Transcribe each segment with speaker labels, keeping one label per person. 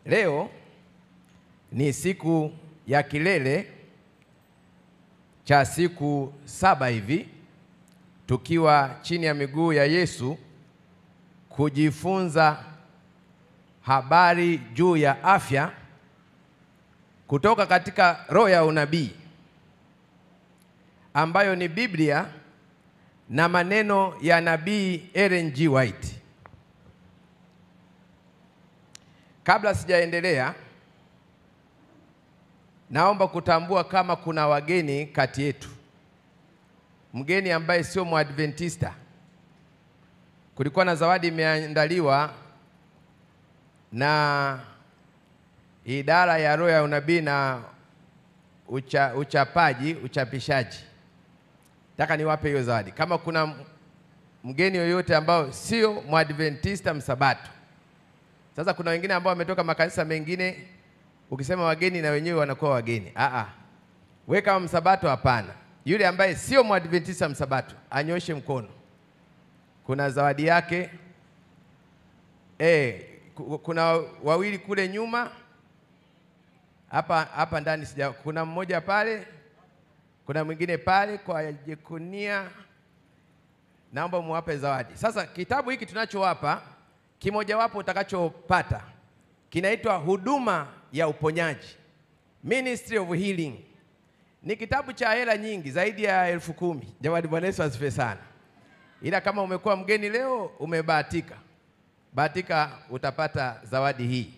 Speaker 1: Leo ni siku ya kilele cha siku 7 hivi tukiwa chini ya miguu ya Yesu kujifunza habari juu ya afya kutoka katika roho ya unabii ambayo ni Biblia na maneno ya nabii Ellen G. White. Kabla sijaendelea, naomba kutambua kama kuna wageni kati yetu. Mgeni ambaye sio Mwadventista. Kulikuwa na zawadi imeandaliwa na idara ya roho ya unabii na uchapishaji. Nataka niwape hiyo zawadi. Kama kuna mgeni yoyote ambao sio Mwadventista msabato. Sasa kuna wengine ambao wametoka makanisa mengine, ukisema wageni na wenyewe wanakuwa wageni. Wewe kama msabato hapana. Yule ambaye sio Mwadventista msabato anyoshe mkono. Kuna zawadi yake. Kuna wawili kule nyuma. Hapa ndani kuna mmoja pale. Kuna mwingine pale kwa Jekunia. Naomba muwape zawadi. Sasa kitabu hiki tunachowapa, kimoja wapo utakachopata kinaitwa Huduma ya Uponyaji, Ministry of Healing. Ni kitabu cha hela nyingi, zaidi ya 10,000. Jamani, Bwana Yesu asifiwe sana. Ila kama umekuwa mgeni leo, umebahatika. Bahatika utapata zawadi hii.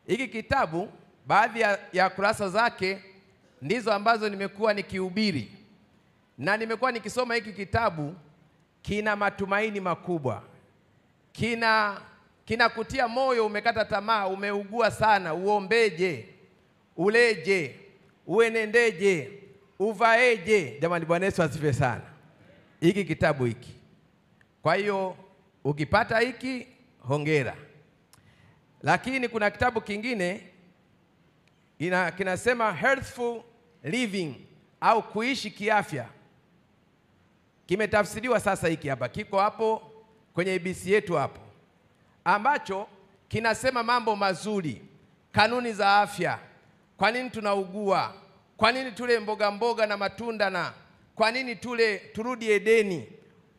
Speaker 1: Hiki kitabu, baadhi ya kurasa zake ndizo ambazo nimekuwa nikihubiri. Na nimekuwa nikisoma hiki kitabu, kina matumaini makubwa. Kina kutia moyo, umekata tamaa, umeugua sana, uombeje, uleje, uenendeje, uvaeje. Jamani, Bwana Yesu asifiwe sana. Hiki kitabu hiki. Kwa hiyo ukipata hiki, hongera. Lakini kuna kitabu kingine kinasema Healthful Living au kuishi kiafya. Kimetafsiriwa sasa, hiki hapa kiko hapo kwenye ABC yetu hapo, ambacho kinasema mambo mazuri, kanuni za afya. Kwa nini tunaugua? Kwa nini tule mboga mboga na matunda? Na kwa nini turudi Edeni?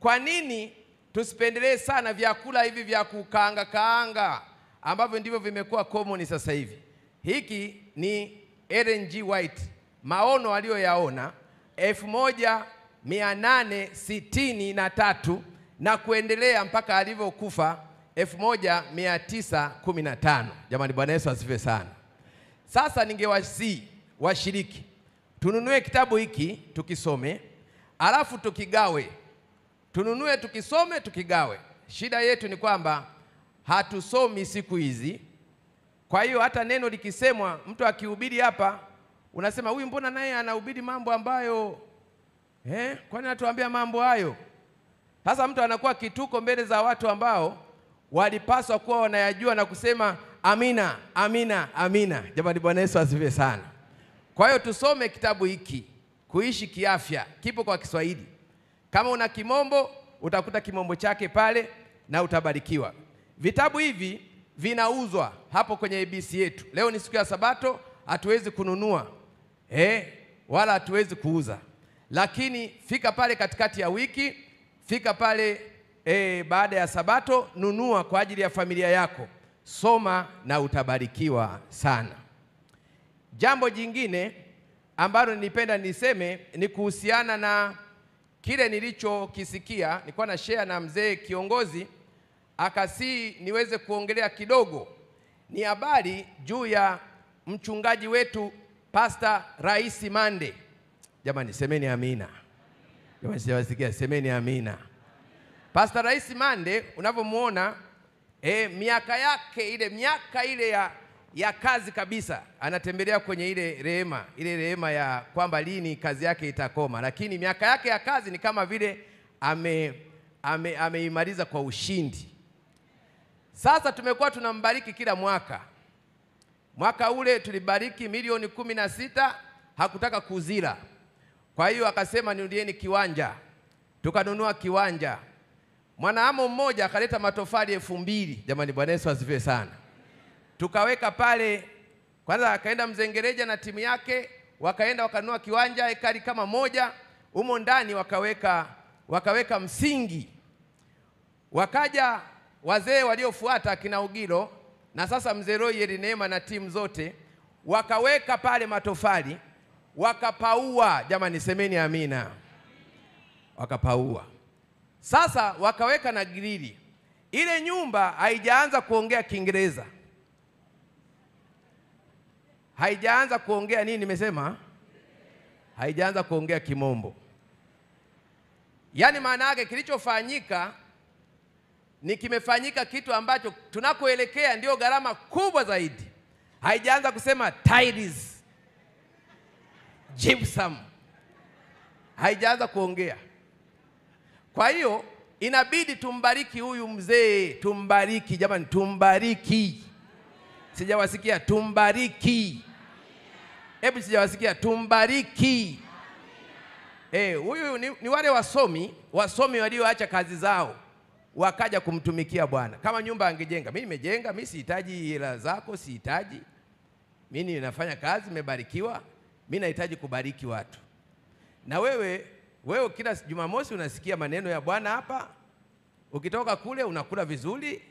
Speaker 1: Kwa nini tusipendelee sana vyakula hivi vya kukaanga ambavyo ndivyo vimekuwa common sasa hivi? Hiki ni Ellen G. White, maono aliyoyaona 1863 na kuendelea mpaka alivyokufa 1915. Jamani, Bwana Yesu asifiwe sana. Sasa ningewasihi washiriki tununue kitabu hiki tukisome, alafu tukigawe. Tununue, tukisome, tukigawe. Shida yetu ni kwamba hatusomi siku hizi. Kwa hiyo hata neno likisemwa, mtu akihubiri hapa, unasema huyu mbona naye anahubiri mambo ambayo kwani anatuambia mambo hayo? Sasa mtu anakuwa kituko mbele za watu ambao walipaswa kuwa wanayajua na kusema amina, amina, amina. Jamani, Bwana Yesu asifiwe sana. Kwa hiyo tusome kitabu hiki, kuishi kiafya. Kipo kwa Kiswahili. Kama una Kimombo, utakuta Kimombo chake pale na utabarikiwa. Vitabu hivi vinauzwa hapo kwenye ABC yetu. Leo ni siku ya Sabato, hatuwezi kununua wala hatuwezi kuuza. Lakini fika pale katikati ya wiki, fika pale baada ya Sabato, nunua kwa ajili ya familia yako. Soma na utabarikiwa sana. Jambo jingine ambalo nilipenda niseme ni kuhusiana na kile nilichokisikia. Nilikuwa na share na mzee kiongozi, akasi niweze kuongelea kidogo. Ni habari juu ya mchungaji wetu Pastor Rais Mande. Jamani, semeni amina. Jamani, sijawasikia, semeni amina. Pastor Rais Mande, unavyomuona miaka yake ile ya kazi kabisa, anatembelea kwenye ile rehema ya kwamba lini kazi yake itakoma. Lakini miaka yake ya kazi ni kama vile ameimaliza kwa ushindi. Sasa tumekuwa tunambariki kila mwaka. Mwaka ule tulibariki milioni 16, hakutaka kuzila. Kwa hiyo akasema niulieni kiwanja. Tukanunua kiwanja. Mwanaamo mmoja akaleta matofali 2000. Jamani, Bwana Yesu asifiwe sana. tukaweka pale. Kwanza akaenda Mzengereja na timu yake, wakaenda wakanunua kiwanja ekari kama moja, humo ndani wakaweka msingi. Wakaja wazee waliofuata kina Ugilo na sasa Mzee Roy Neema na timu zote, wakaweka pale matofali, wakapaua. Jamani, semeni amina. Wakapaua. Sasa wakaweka na grili. Ile nyumba haijaanza kuongea Kiingereza, haijaanza kuongea nini nimesema? Haijaanza kuongea Kimombo. Yaani maana yake kilichofanyika ni kimefanyika kitu ambacho tunakoelekea ndio gharama kubwa zaidi. Haijaanza kusema tiles, gypsum, haijaanza kuongea. Kwa hiyo inabidi tumbariki huyu mzee, tumbariki jamani, tumbariki. Sijawasikia tumbariki. Hebu sijawasikia tumbariki. Huyu ni wale wasomi walioacha kazi zao wakaja kumtumikia Bwana. Kama nyumba angejenga, mimi nimejenga, mimi sihitaji hela zako, sihitaji. Mimi ninafanya kazi, nimebarikiwa, mimi nahitaji kubariki watu. Na wewe kila Jumamosi unasikia maneno ya Bwana hapa. Ukitoka kule unakula vizuri,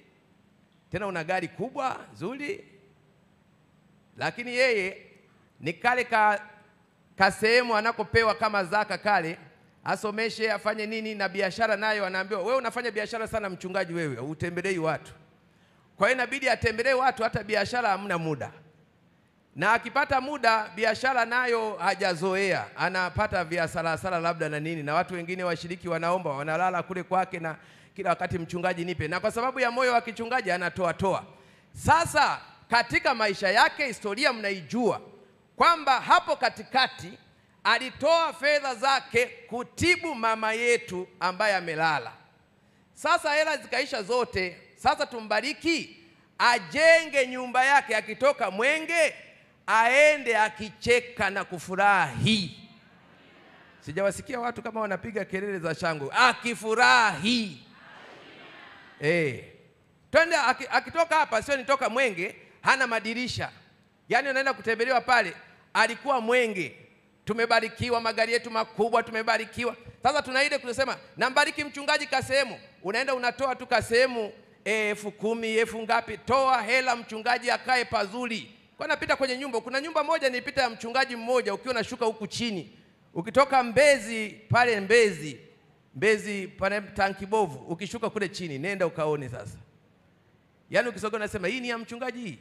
Speaker 1: tena una gari kubwa nzuri. Lakini yeye ni kale kasehemu anakopewa kama zaka kale, asomeshe, afanye nini, na biashara nayo anaambiwa wewe unafanya biashara sana mchungaji, wewe utembelei watu. Kwa hiyo inabidi atembelee watu, hata biashara hamna muda. Na akipata muda biashara nayo hajazoea, anapata vya sala labda na nini, na watu wengine washiriki wanaomba, wanalala kule kwake, na kila wakati mchungaji nipe. Na kwa sababu ya moyo wa kichungaji anatoa. Sasa katika maisha yake historia mnaijua kwamba hapo katikati alitoa fedha zake kutibu mama yetu ambaye amelala. Sasa hela zikaisha zote. Sasa tumbariki ajenge nyumba yake, akitoka Mwenge aende akicheka na kufurahi. Sijawasikia watu kama wanapiga kelele za shangwe akifurahi. Twende akitoka hapa, sio nitoka Mwenge hana madirisha. Yaani unaenda kutembelewa pale, alikuwa Mwenge. Tumebarikiwa, magari yetu makubwa tumebarikiwa. Sasa tunaide kusema nambariki mchungaji kasehemu, unaenda unatoa tu kasehemu 10,000, 1000 ngapi, toa hela mchungaji akae pazuri. Kwa napita kwenye nyumba, kuna nyumba moja nilipita ya mchungaji mmoja, ukiwa unashuka huku chini, ukitoka Mbezi pale Mbezi pale Tankibovu, ukishuka kule chini nenda ukaone sasa. Yaani ukisogea unasema hii ni ya mchungaji hii.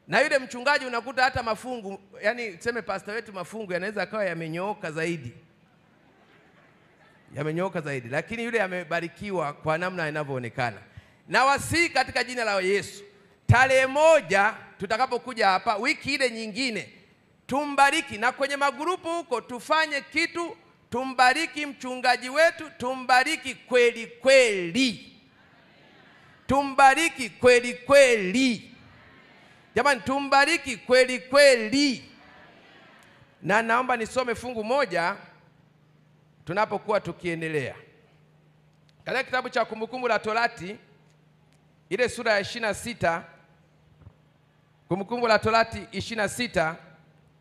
Speaker 1: Na yule mchungaji unakuta hata mafungu, yani tuseme pastor wetu mafungu yanaweza akawa yamenyooka zaidi. Yamenyooka zaidi, lakini yule amebarikiwa kwa namna inavyoonekana. Na wasi katika jina la Yesu, tarehe 1 tutakapokuja hapa, wiki ile nyingine tumbariki, na kwenye magrupu huko tufanye kitu, tumbariki mchungaji wetu, tumbariki kweli kweli. Tumbariki kweli kweli. Jamani, tumbariki kweli kweli. Na naomba nisome fungu moja tunapokuwa tukiendelea. Katika kitabu cha Kumbukumbu la Torati ile sura ya 26, Kumbukumbu la Torati 26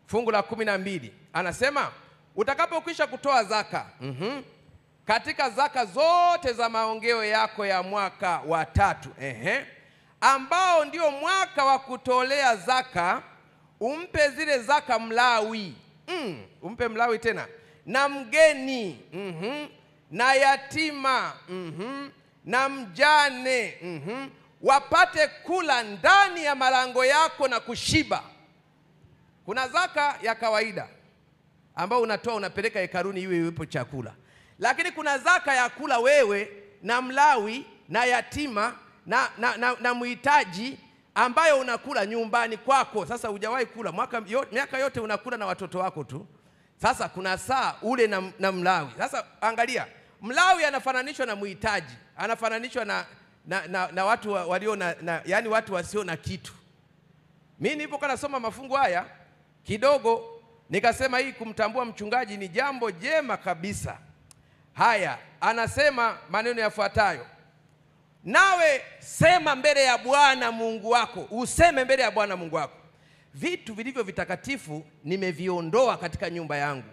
Speaker 1: fungu la 12, anasema utakapokwisha kutoa zaka, katika zaka zote za maongeo yako ya mwaka wa 3, ambao ndio mwaka wa kutolea zaka, umpe zile zaka Mlawi, umpe Mlawi tena, na mgeni, na yatima, na mjane, wapate kula ndani ya malango yako na kushiba. Kuna zaka ya kawaida ambao unatoa unapeleka hekaluni iwe iwepo chakula. Lakini kuna zaka ya kula wewe na Mlawi na yatima na muhitaji, ambayo unakula nyumbani kwako. Sasa hujawahi kula miaka yote unakula na watoto wako tu. Sasa kuna saa ule na Mlawi. Sasa angalia, Mlawi anafananishwa na muhitaji, anafananishwa na watu walio yani watu wasio na kitu. Mimi nilipokuwa nasoma mafungu haya kidogo nikasema hii kumtambua mchungaji ni jambo jema kabisa. Haya, anasema maneno yafuatayo: nawe sema mbele ya Bwana Mungu wako, useme mbele ya Bwana Mungu wako, vitu vilivyo vitakatifu nimeviondoa katika nyumba yangu.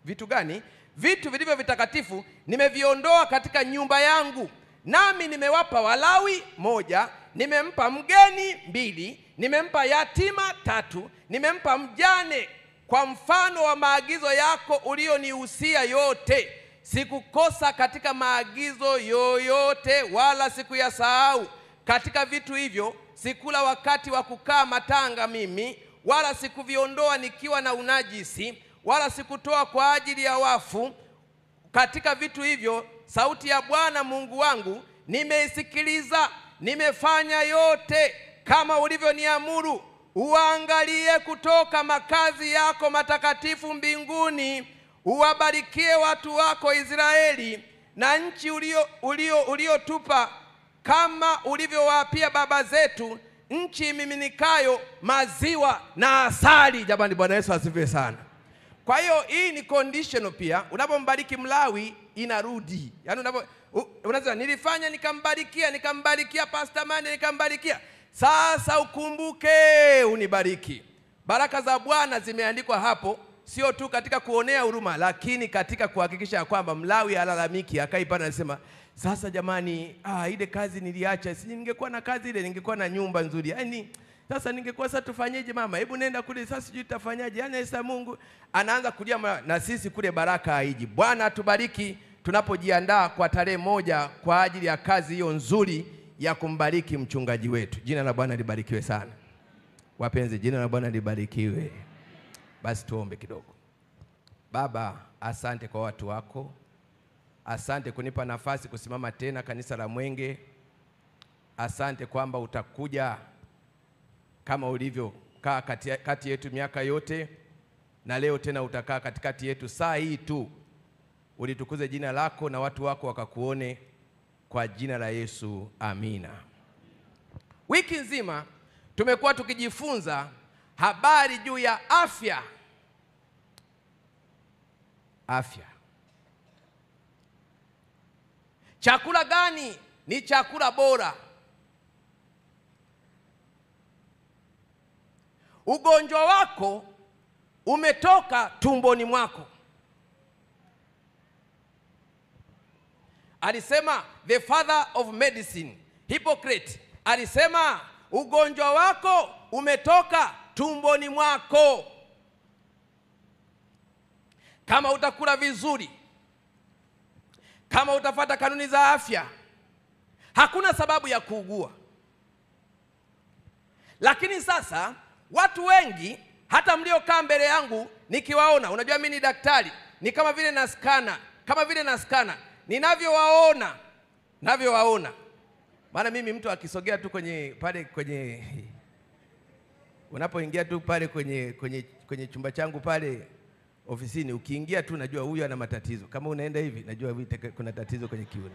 Speaker 1: Vitu gani? Vitu vilivyo vitakatifu nimeviondoa katika nyumba yangu. Nami nimewapa Walawi 1, nimempa mgeni 2, nimempa yatima 3, nimempa mjane, kwa mfano wa maagizo yako ulionihusia yote. Sikukosa katika maagizo yoyote, wala sikuyasahau. Katika vitu hivyo sikula wakati wa kukaa matanga mimi, wala sikuviondoa nikiwa na unajisi, wala sikutoa kwa ajili ya wafu. Katika vitu hivyo sauti ya Bwana Mungu wangu nimeisikiliza. Nimefanya yote kama ulivyoniamuru. Uangalie kutoka makazi yako matakatifu mbinguni, uwabarikie watu wako Israeli na nchi uliotupa kama ulivyowaapia baba zetu, nchi imiminikayo maziwa na asali. Jamani, Bwana Yesu asifiwe sana. Kwa hiyo hii ni conditional pia. Unapombariki Mlawi inarudi. Yaani unasema nilifanya nikambarikia Pastor Mane, nikambarikia. Sasa ukumbuke unibariki. Baraka za Bwana zimeandikwa hapo, sio tu katika kuonea huruma, lakini katika kuhakikisha kwamba Mlawi halalamiki, akaipana anasema, sasa jamani, ile kazi niliacha, si ningekuwa na kazi ile ningekuwa na nyumba nzuri. Yaani sasa ningekuwa, sasa tufanyeje mama? Hebu nenda kule, sasa sijui tutafanyaje. Yaani sasa Mungu anaanza kulia, na sisi kule baraka haiji. Bwana atubariki tunapojiandaa kwa tarehe 1 kwa ajili ya kazi hiyo nzuri ya kumbariki mchungaji wetu. Jina la Bwana libarikiwe sana. Wapenzi, jina la Bwana libarikiwe. Basi tuombe kidogo. Baba, asante kwa watu wako. Asante kunipa nafasi kusimama tena kanisa la Mwenge. Asante kwamba utakuja kama ulivyokaa kati yetu miaka yote, na leo tena utakaa katikati yetu saa hii tu. Ulitukuze jina lako na watu wako wakakuone, kwa jina la Yesu, amina. Wiki nzima tumekuwa tukijifunza habari juu ya afya. Afya. Chakula gani ni chakula bora? Ugonjwa wako umetoka tumboni mwako. Alisema the father of medicine, Hippocrates, alisema ugonjwa wako umetoka tumboni mwako. Kama utakula vizuri, kama utafuata kanuni za afya, hakuna sababu ya kuugua. Lakini sasa watu wengi, hata mliokaa mbele yangu nikiwaona, unajua mimi ni daktari, ni kama vile naskana, ninavyowaona, maana mimi mtu akisogea tu kwenye unapoingia tu pale kwenye chumba changu pale ofisini, ukiingia tu najua huyu ana matatizo. Kama unaenda hivi, najua kuna tatizo kwenye kiuno.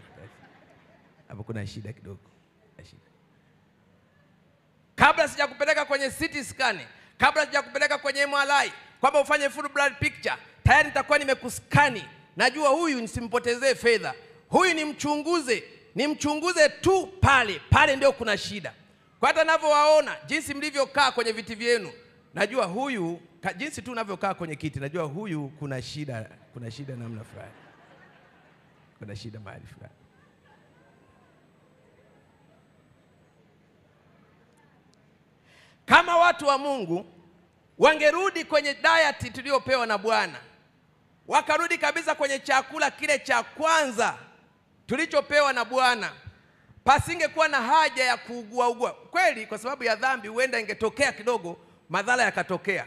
Speaker 1: Hapo kuna shida kidogo. Kabla sijakupeleka kwenye CT scan, kabla sijakupeleka kwenye MRI, kwamba ufanye full blood picture, tayari nitakuwa nimekuskani. Najua huyu nisimpotezee fedha. Huyu nimchunguze tu pale ndio kuna shida. Kwa hata ninavyowaona jinsi mlivyokaa kwenye viti vyenu, najua huyu, jinsi tu unavyokaa kwenye kiti, najua huyu kuna shida namna fulani. Kuna shida mahali fulani. Kama watu wa Mungu wangerudi kwenye diet tuliyopewa na Bwana, wakarudi kabisa kwenye chakula kile cha kwanza tulichopewa na Bwana, pasingekuwa na haja ya kuugua. Kweli kwa sababu ya dhambi huenda ingetokea kidogo, madhara yakatokea.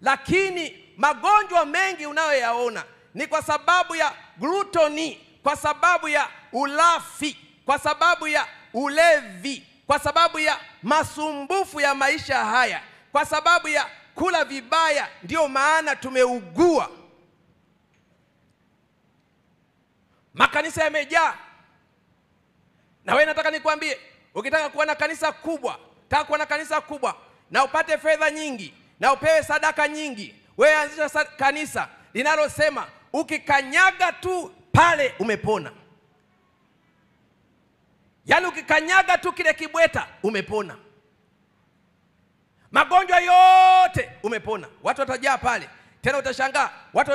Speaker 1: Lakini magonjwa mengi unayoyaona ni kwa sababu ya glutoni, kwa sababu ya ulafi, kwa sababu ya ulevi, kwa sababu ya masumbufu ya maisha haya, kwa sababu ya kula vibaya, ndio maana tumeugua. Makanisa yamejaa. Na wewe nataka nikwambie, ukitaka kuwa na kanisa kubwa, na upate fedha nyingi, na upewe sadaka nyingi, wewe anzisha kanisa linalosema ukikanyaga tu pale umepona. Yaani ukikanyaga tu kile kibweta umepona. Magonjwa yote umepona. Watu watajaa pale. Tena utashangaa watu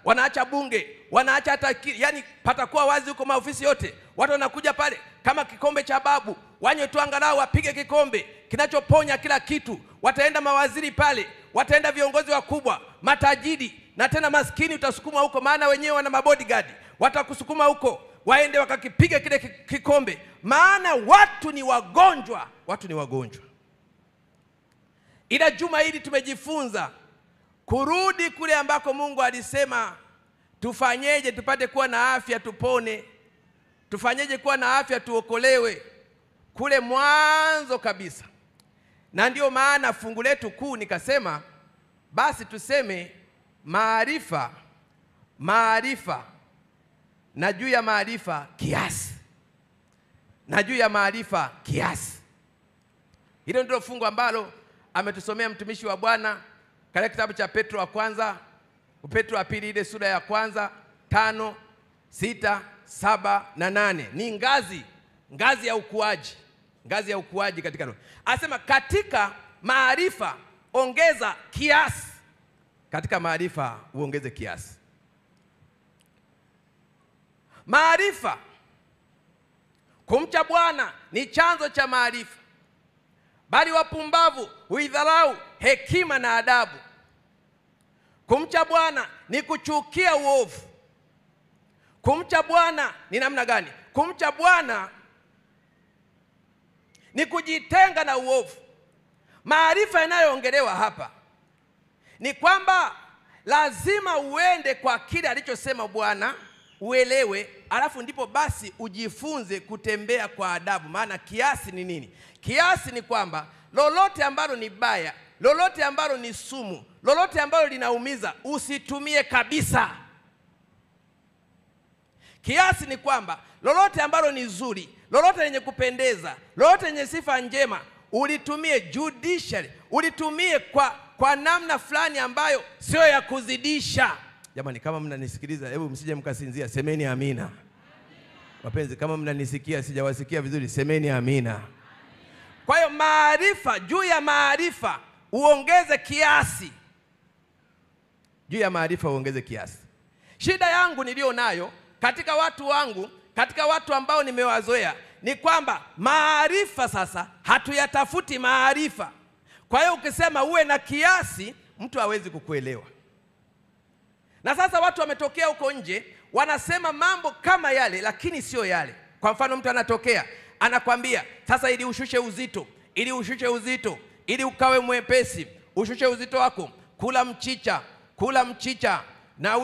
Speaker 1: wanaacha bunge, wanaacha hata yani patakuwa wazi huko maofisi yote. Watu wanakuja pale kama kikombe cha babu, wanywe tu angalau wapige kikombe kinachoponya kila kitu. Wataenda mawaziri pale, wataenda viongozi wakubwa, matajiri, na tena maskini utasukuma huko, maana wenyewe wana mabodyguard. Watakusukuma huko waende wakakipiga kile kikombe, maana watu ni wagonjwa, watu ni wagonjwa. Ila juma hili tumejifunza kurudi kule ambako Mungu alisema tufanyeje tupate kuwa na afya tupone. Tufanyeje kuwa na afya tuokolewe, kule mwanzo kabisa. Na ndio maana fungu letu kuu nikasema basi tuseme maarifa, na juu ya maarifa kiasi, na juu ya maarifa kiasi. Hilo ndilo fungu ambalo ametusomea mtumishi wa Bwana katika kitabu cha Petro wa kwanza, Petro wa pili ile sura ya kwanza 5, 6, 7 na 8. Ni ngazi ya ukuaji, ngazi ya ukuaji katika roho. Anasema katika maarifa ongeza kiasi, katika maarifa uongeze kiasi. Maarifa, kumcha Bwana ni chanzo cha maarifa, bali wapumbavu huidharau hekima na adabu. Kumcha Bwana ni kuchukia uovu. Kumcha Bwana ni namna gani? Kumcha Bwana ni kujitenga na uovu. Maarifa yanayoongelewa hapa ni kwamba lazima uende kwa kile alichosema Bwana, uelewe, alafu ndipo basi ujifunze kutembea kwa adabu. Maana kiasi ni nini? Kiasi ni kwamba lolote ambalo ni baya, lolote ambalo ni sumu, lolote ambalo linaumiza usitumie kabisa. Kiasi ni kwamba lolote ambalo ni zuri, lolote lenye kupendeza, lolote lenye sifa njema ulitumie judicially, ulitumie kwa namna fulani ambayo sio ya kuzidisha. Jamani, kama mnanisikiliza hebu msije mkasinzia, semeni amina. Wapenzi, kama mnanisikia sijawasikia vizuri, semeni amina. Kwa hiyo maarifa, juu ya maarifa uongeze kiasi. Juu ya maarifa uongeze kiasi. Shida yangu nilio nayo katika watu wangu, katika watu ambao nimewazoea, ni kwamba maarifa sasa hatuyatafuti maarifa. Kwa hiyo ukisema uwe na kiasi, mtu hawezi kukuelewa. Na sasa watu wametokea huko nje, wanasema mambo kama yale lakini sio yale. Kwa mfano mtu anatokea, anakwambia sasa ili ushushe uzito, ili ukawe mwepesi, ushushe uzito wako, kula mchicha, na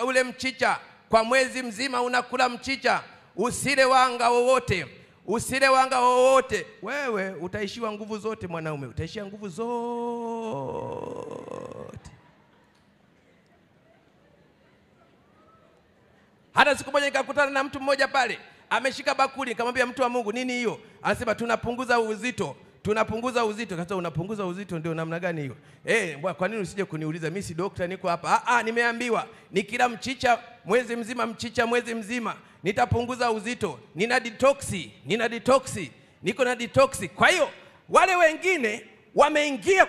Speaker 1: ule mchicha kwa mwezi mzima unakula mchicha, usile wanga wowote. Wewe utaishiwa nguvu zote mwanaume, utaishia nguvu zote. Hata siku moja nikakutana na mtu mmoja pale, ameshika bakuli, nikamwambia mtu wa Mungu, nini hiyo? Anasema tunapunguza uzito. Kasa unapunguza uzito ndio namna gani hiyo? Kwa nini usije kuniuliza? Mimi si daktari, niko hapa. Nimeambiwa ni kila mchicha mwezi mzima nitapunguza uzito. Nina detox. Kwa hiyo wale wengine wameingia,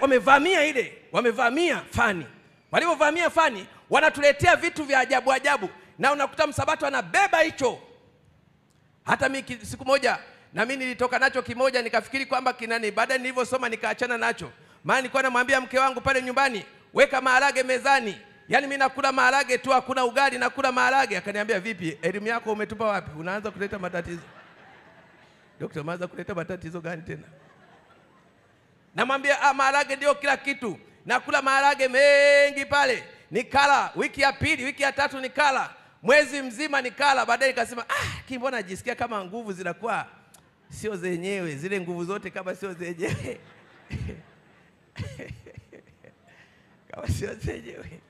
Speaker 1: wamevamia fani. Walipovamia fani, wanatuletea vitu vya ajabu, na unakuta msabato anabeba hicho. Hata mimi siku moja na mimi nilitoka nacho kimoja, nikafikiri kwamba kinani. Baadaye nilivyosoma nikaachana nacho. Maana nilikuwa namwambia mke wangu pale nyumbani, weka maharage mezani. Yaani mimi nakula maharage tu, hakuna ugali, nakula maharage. Akaniambia, vipi, elimu yako umetupa wapi? Unaanza kuleta matatizo. Daktari, umeanza kuleta matatizo gani tena? Namwambia maharage ndio kila kitu. Nakula maharage mengi pale. Nikala wiki ya pili, wiki ya tatu nikala, mwezi mzima nikala. Baadaye nikasema mbona najisikia kama nguvu zinakuwa sio zenyewe, zile nguvu zote kama sio zenyewe. Kama sio zenyewe.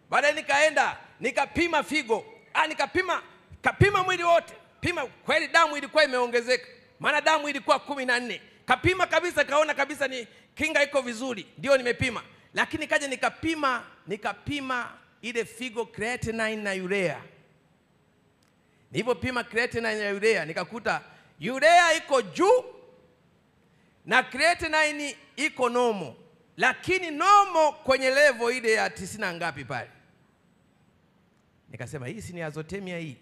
Speaker 1: Baadaye nikaenda nikapima figo, kapima mwili wote. Kweli damu ilikuwa imeongezeka, maana damu ilikuwa 14. Kapima kabisa, kaona kabisa ni kinga iko vizuri, ndio nimepima. Lakini kaja nikapima ile figo creatinine na urea. Nilipopima creatinine na urea nikakuta urea iko juu na creatinine iko normal, lakini normal kwenye level ile ya 90 ngapi pale. Nikasema hii si ni azotemia hii?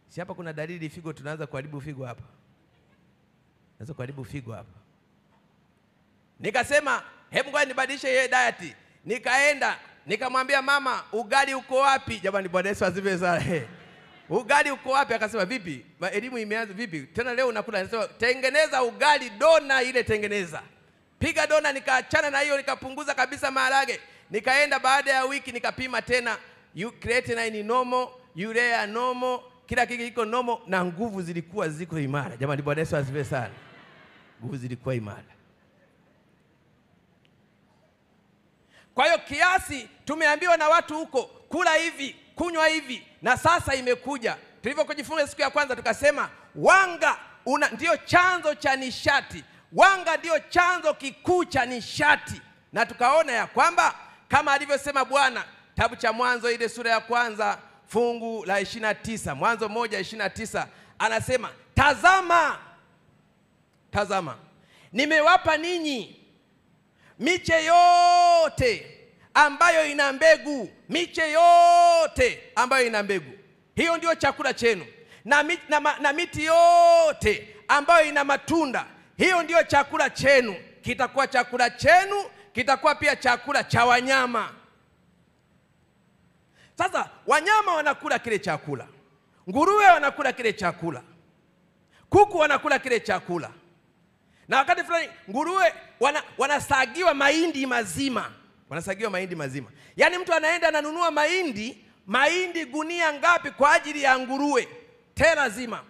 Speaker 1: Si hapa kuna dalili figo, tunaanza kuharibu figo hapa. Naanza kuharibu figo hapa. Nikasema hebu ngoja nibadilishe ile diet. Nikaenda nikamwambia mama, ugali uko wapi? Jamani, Bwana Yesu asifiwe sana. Ugali uko wapi? Akasema vipi? Elimu imeanza vipi? Tena leo unakula. Anasema tengeneza ugali, dona ile tengeneza. Piga dona. Nikaachana na hiyo, nikapunguza kabisa maharage. Nikaenda baada ya wiki nikapima tena, creatinine normal, urea normal, kila kitu kiko normal na nguvu zilikuwa ziko imara. Jamani, Bwana Yesu asifiwe sana. Nguvu zilikuwa imara. Kwa hiyo kiasi tumeambiwa na watu huko, kula hivi, kunywa hivi, na sasa imekuja. Tulivyokujifunza siku ya kwanza tukasema wanga ndio chanzo cha nishati. Wanga ndio chanzo kikuu cha nishati. Na tukaona ya kwamba kama alivyosema Bwana, kitabu cha Mwanzo ile sura ya kwanza fungu la 29, Mwanzo 1:29, anasema tazama nimewapa ninyi miche yote ambayo ina mbegu. Miche yote ambayo ina mbegu, hiyo ndio chakula chenu. Na miti yote ambayo ina matunda, hiyo ndio chakula chenu. Kitakuwa chakula chenu, kitakuwa pia chakula cha wanyama. Sasa wanyama wanakula kile chakula, nguruwe wanakula kile chakula, kuku wanakula kile chakula. Na wakati fulani nguruwe wanasagiwa mahindi mazima. Wanasagiwa mahindi mazima. Yaani mtu anaenda ananunua mahindi gunia ngapi kwa ajili ya nguruwe tena zima.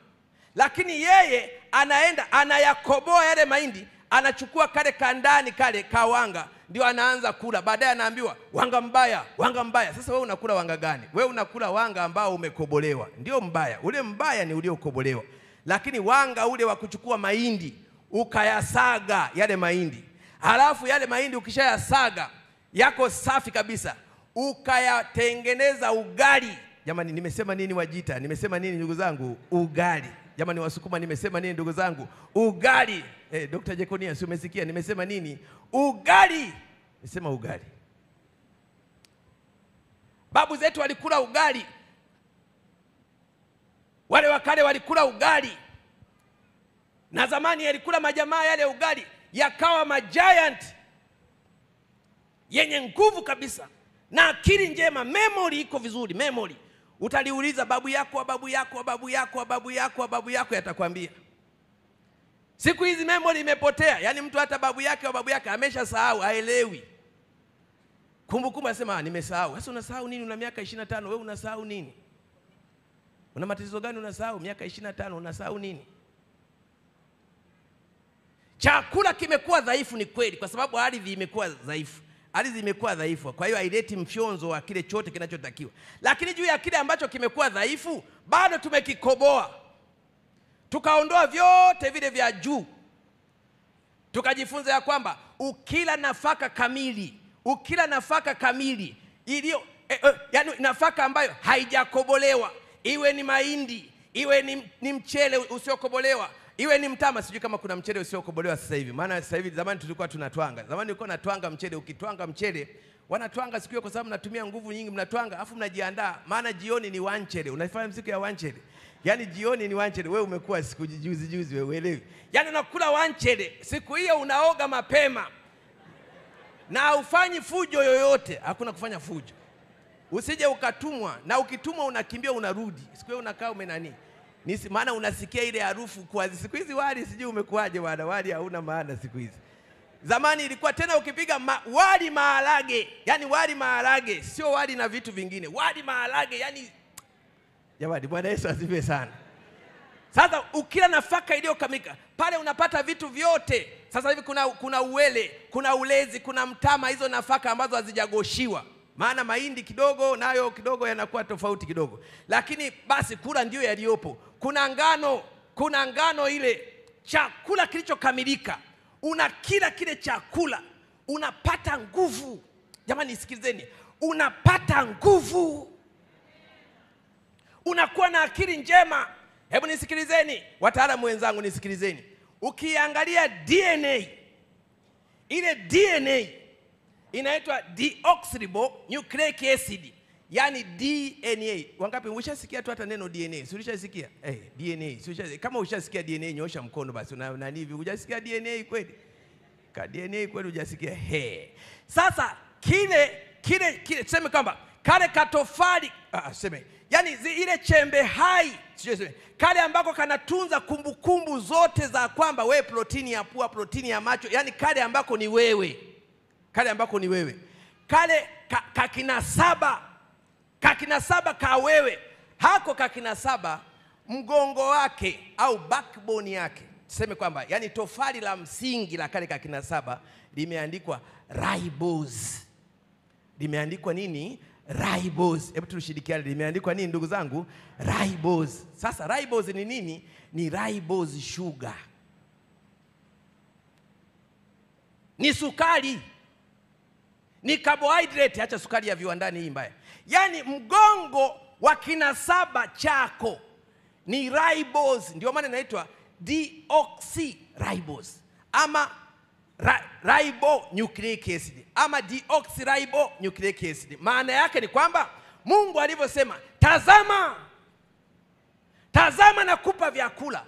Speaker 1: Lakini yeye anaenda anayakoboa yale mahindi, anachukua kale kandani kale kawanga, ndio anaanza kula. Baadaye anaambiwa wanga mbaya, wanga mbaya. Sasa wewe unakula wanga gani? Wewe unakula wanga ambao umekobolewa. Ndio mbaya. Ule mbaya ni uliokobolewa. Lakini wanga ule wa kuchukua mahindi ukayasaga yale mahindi, halafu yale mahindi ukishayasaga yako safi kabisa, ukayatengeneza ugali. Jamani, nimesema nini Wajita? Nimesema nini ndugu zangu? Ugali. Jamani Wasukuma, nimesema nini ndugu zangu? Ugali. Dr. Jekonia, si umesikia nimesema nini? Ugali. Nimesema ugali. Babu zetu walikula ugali. Wale wakale walikula ugali. Na zamani yalikula majamaa yale ugali, yakawa magiant yenye nguvu kabisa na akili njema. Memory iko vizuri, memory. Utaliuliza babu yako, babu yako, babu yako, babu yako, babu yako, yatakwambia. Siku hizi memory imepotea. Yaani mtu hata babu yake au babu yake ameshasahau, haelewi. Kumbukumbu anasema nimesahau. Sasa unasahau nini? Una miaka 25, wewe unasahau nini? Una matatizo gani unasahau? Miaka 25 unasahau nini? Chakula kimekuwa dhaifu, ni kweli, kwa sababu ardhi imekuwa dhaifu. Ardhi imekuwa dhaifu, kwa hiyo haileti mfyonzo wa kile chote kinachotakiwa. Lakini juu ya kile ambacho kimekuwa dhaifu, bado tumekikoboa. Tukaondoa vyote vile vya juu. Tukajifunza ya kwamba ukila nafaka kamili, ilio yani nafaka ambayo haijakobolewa, iwe ni mahindi, iwe ni mchele usiokobolewa, iwe ni mtama. Sijui kama kuna mchele usiokobolewa sasa hivi. Maana sasa hivi, zamani tulikuwa tunatwanga. Zamani ulikuwa natwanga mchele, ukitwanga mchele, wanatwanga siku hiyo kwa sababu mnatumia nguvu nyingi, mnatwanga afu mnajiandaa. Maana jioni ni wanchele. Unafahamu siku ya wanchele? Yaani jioni ni wanchele. Wewe umekuwa siku juzi wewe uelewi. Yaani unakula wanchele, siku hiyo unaoga mapema. Na ufanyi fujo yoyote, hakuna kufanya fujo. Usije ukatumwa, na ukitumwa unakimbia unarudi. Siku hiyo unakaa umenani. Maana unasikia ile harufu kwa siku hizi. Wali sijui umekuaje bwana, wali hauna maana siku hizi. Zamani ilikuwa tena ukipiga wali maharage, yani wali maharage, sio wali na vitu vingine, wali maharage, yani jamani, Bwana Yesu asifiwe sana. Sasa ukila nafaka iliyokamilika, pale unapata vitu vyote. Sasa hivi kuna uwele, kuna ulezi, kuna mtama, hizo nafaka ambazo hazijagoshiwa. Maana mahindi kidogo nayo kidogo yanakuwa tofauti kidogo. Lakini basi kula ndio yaliyopo. Kuna ngano ile, chakula kilichokamilika. Unakila kile chakula, unapata nguvu. Jamani sikilizeni, unapata nguvu. unakuwa na akili njema. Hebu nisikilizeni wataalamu wenzangu, nisikilizeni. Ukiangalia DNA, ile DNA inaitwa deoxyribonucleic acid, yani DNA. Wangapi ushasikia tu hata neno DNA? Si ulishasikia? DNA. Kama ushasikia DNA nyosha mkono basi. Nani hivi hujasikia DNA kweli? Ka DNA kweli hujasikia? Sasa kile tuseme kwamba kale katofali yani ile chembe hai, kale ambako kanatunza kumbukumbu zote za kwamba wewe protini ya pua, protini ya macho, yani kale ambako ni wewe. Kale ambako ni wewe. Kale kakinasaba ka wewe. Hako kakinasaba mgongo wake au backbone yake. Tuseme kwamba yani tofali la msingi la kale kakinasaba limeandikwa ribose. Limeandikwa nini? Ribose. Hebu tushirikiane, limeandikwa nini ndugu zangu? Ribose. Sasa ribose ni nini? Ni ribose sugar. Ni sukari. Ni carbohydrate, acha sukari ya viwandani hii mbaya. Yani mgongo wa kinasaba chako ni ribose, ndio maana inaitwa deoxyribose ama ribonucleic acid ama deoxyribonucleic acid. Maana yake ni kwamba Mungu alivyosema, tazama nakupa vyakula.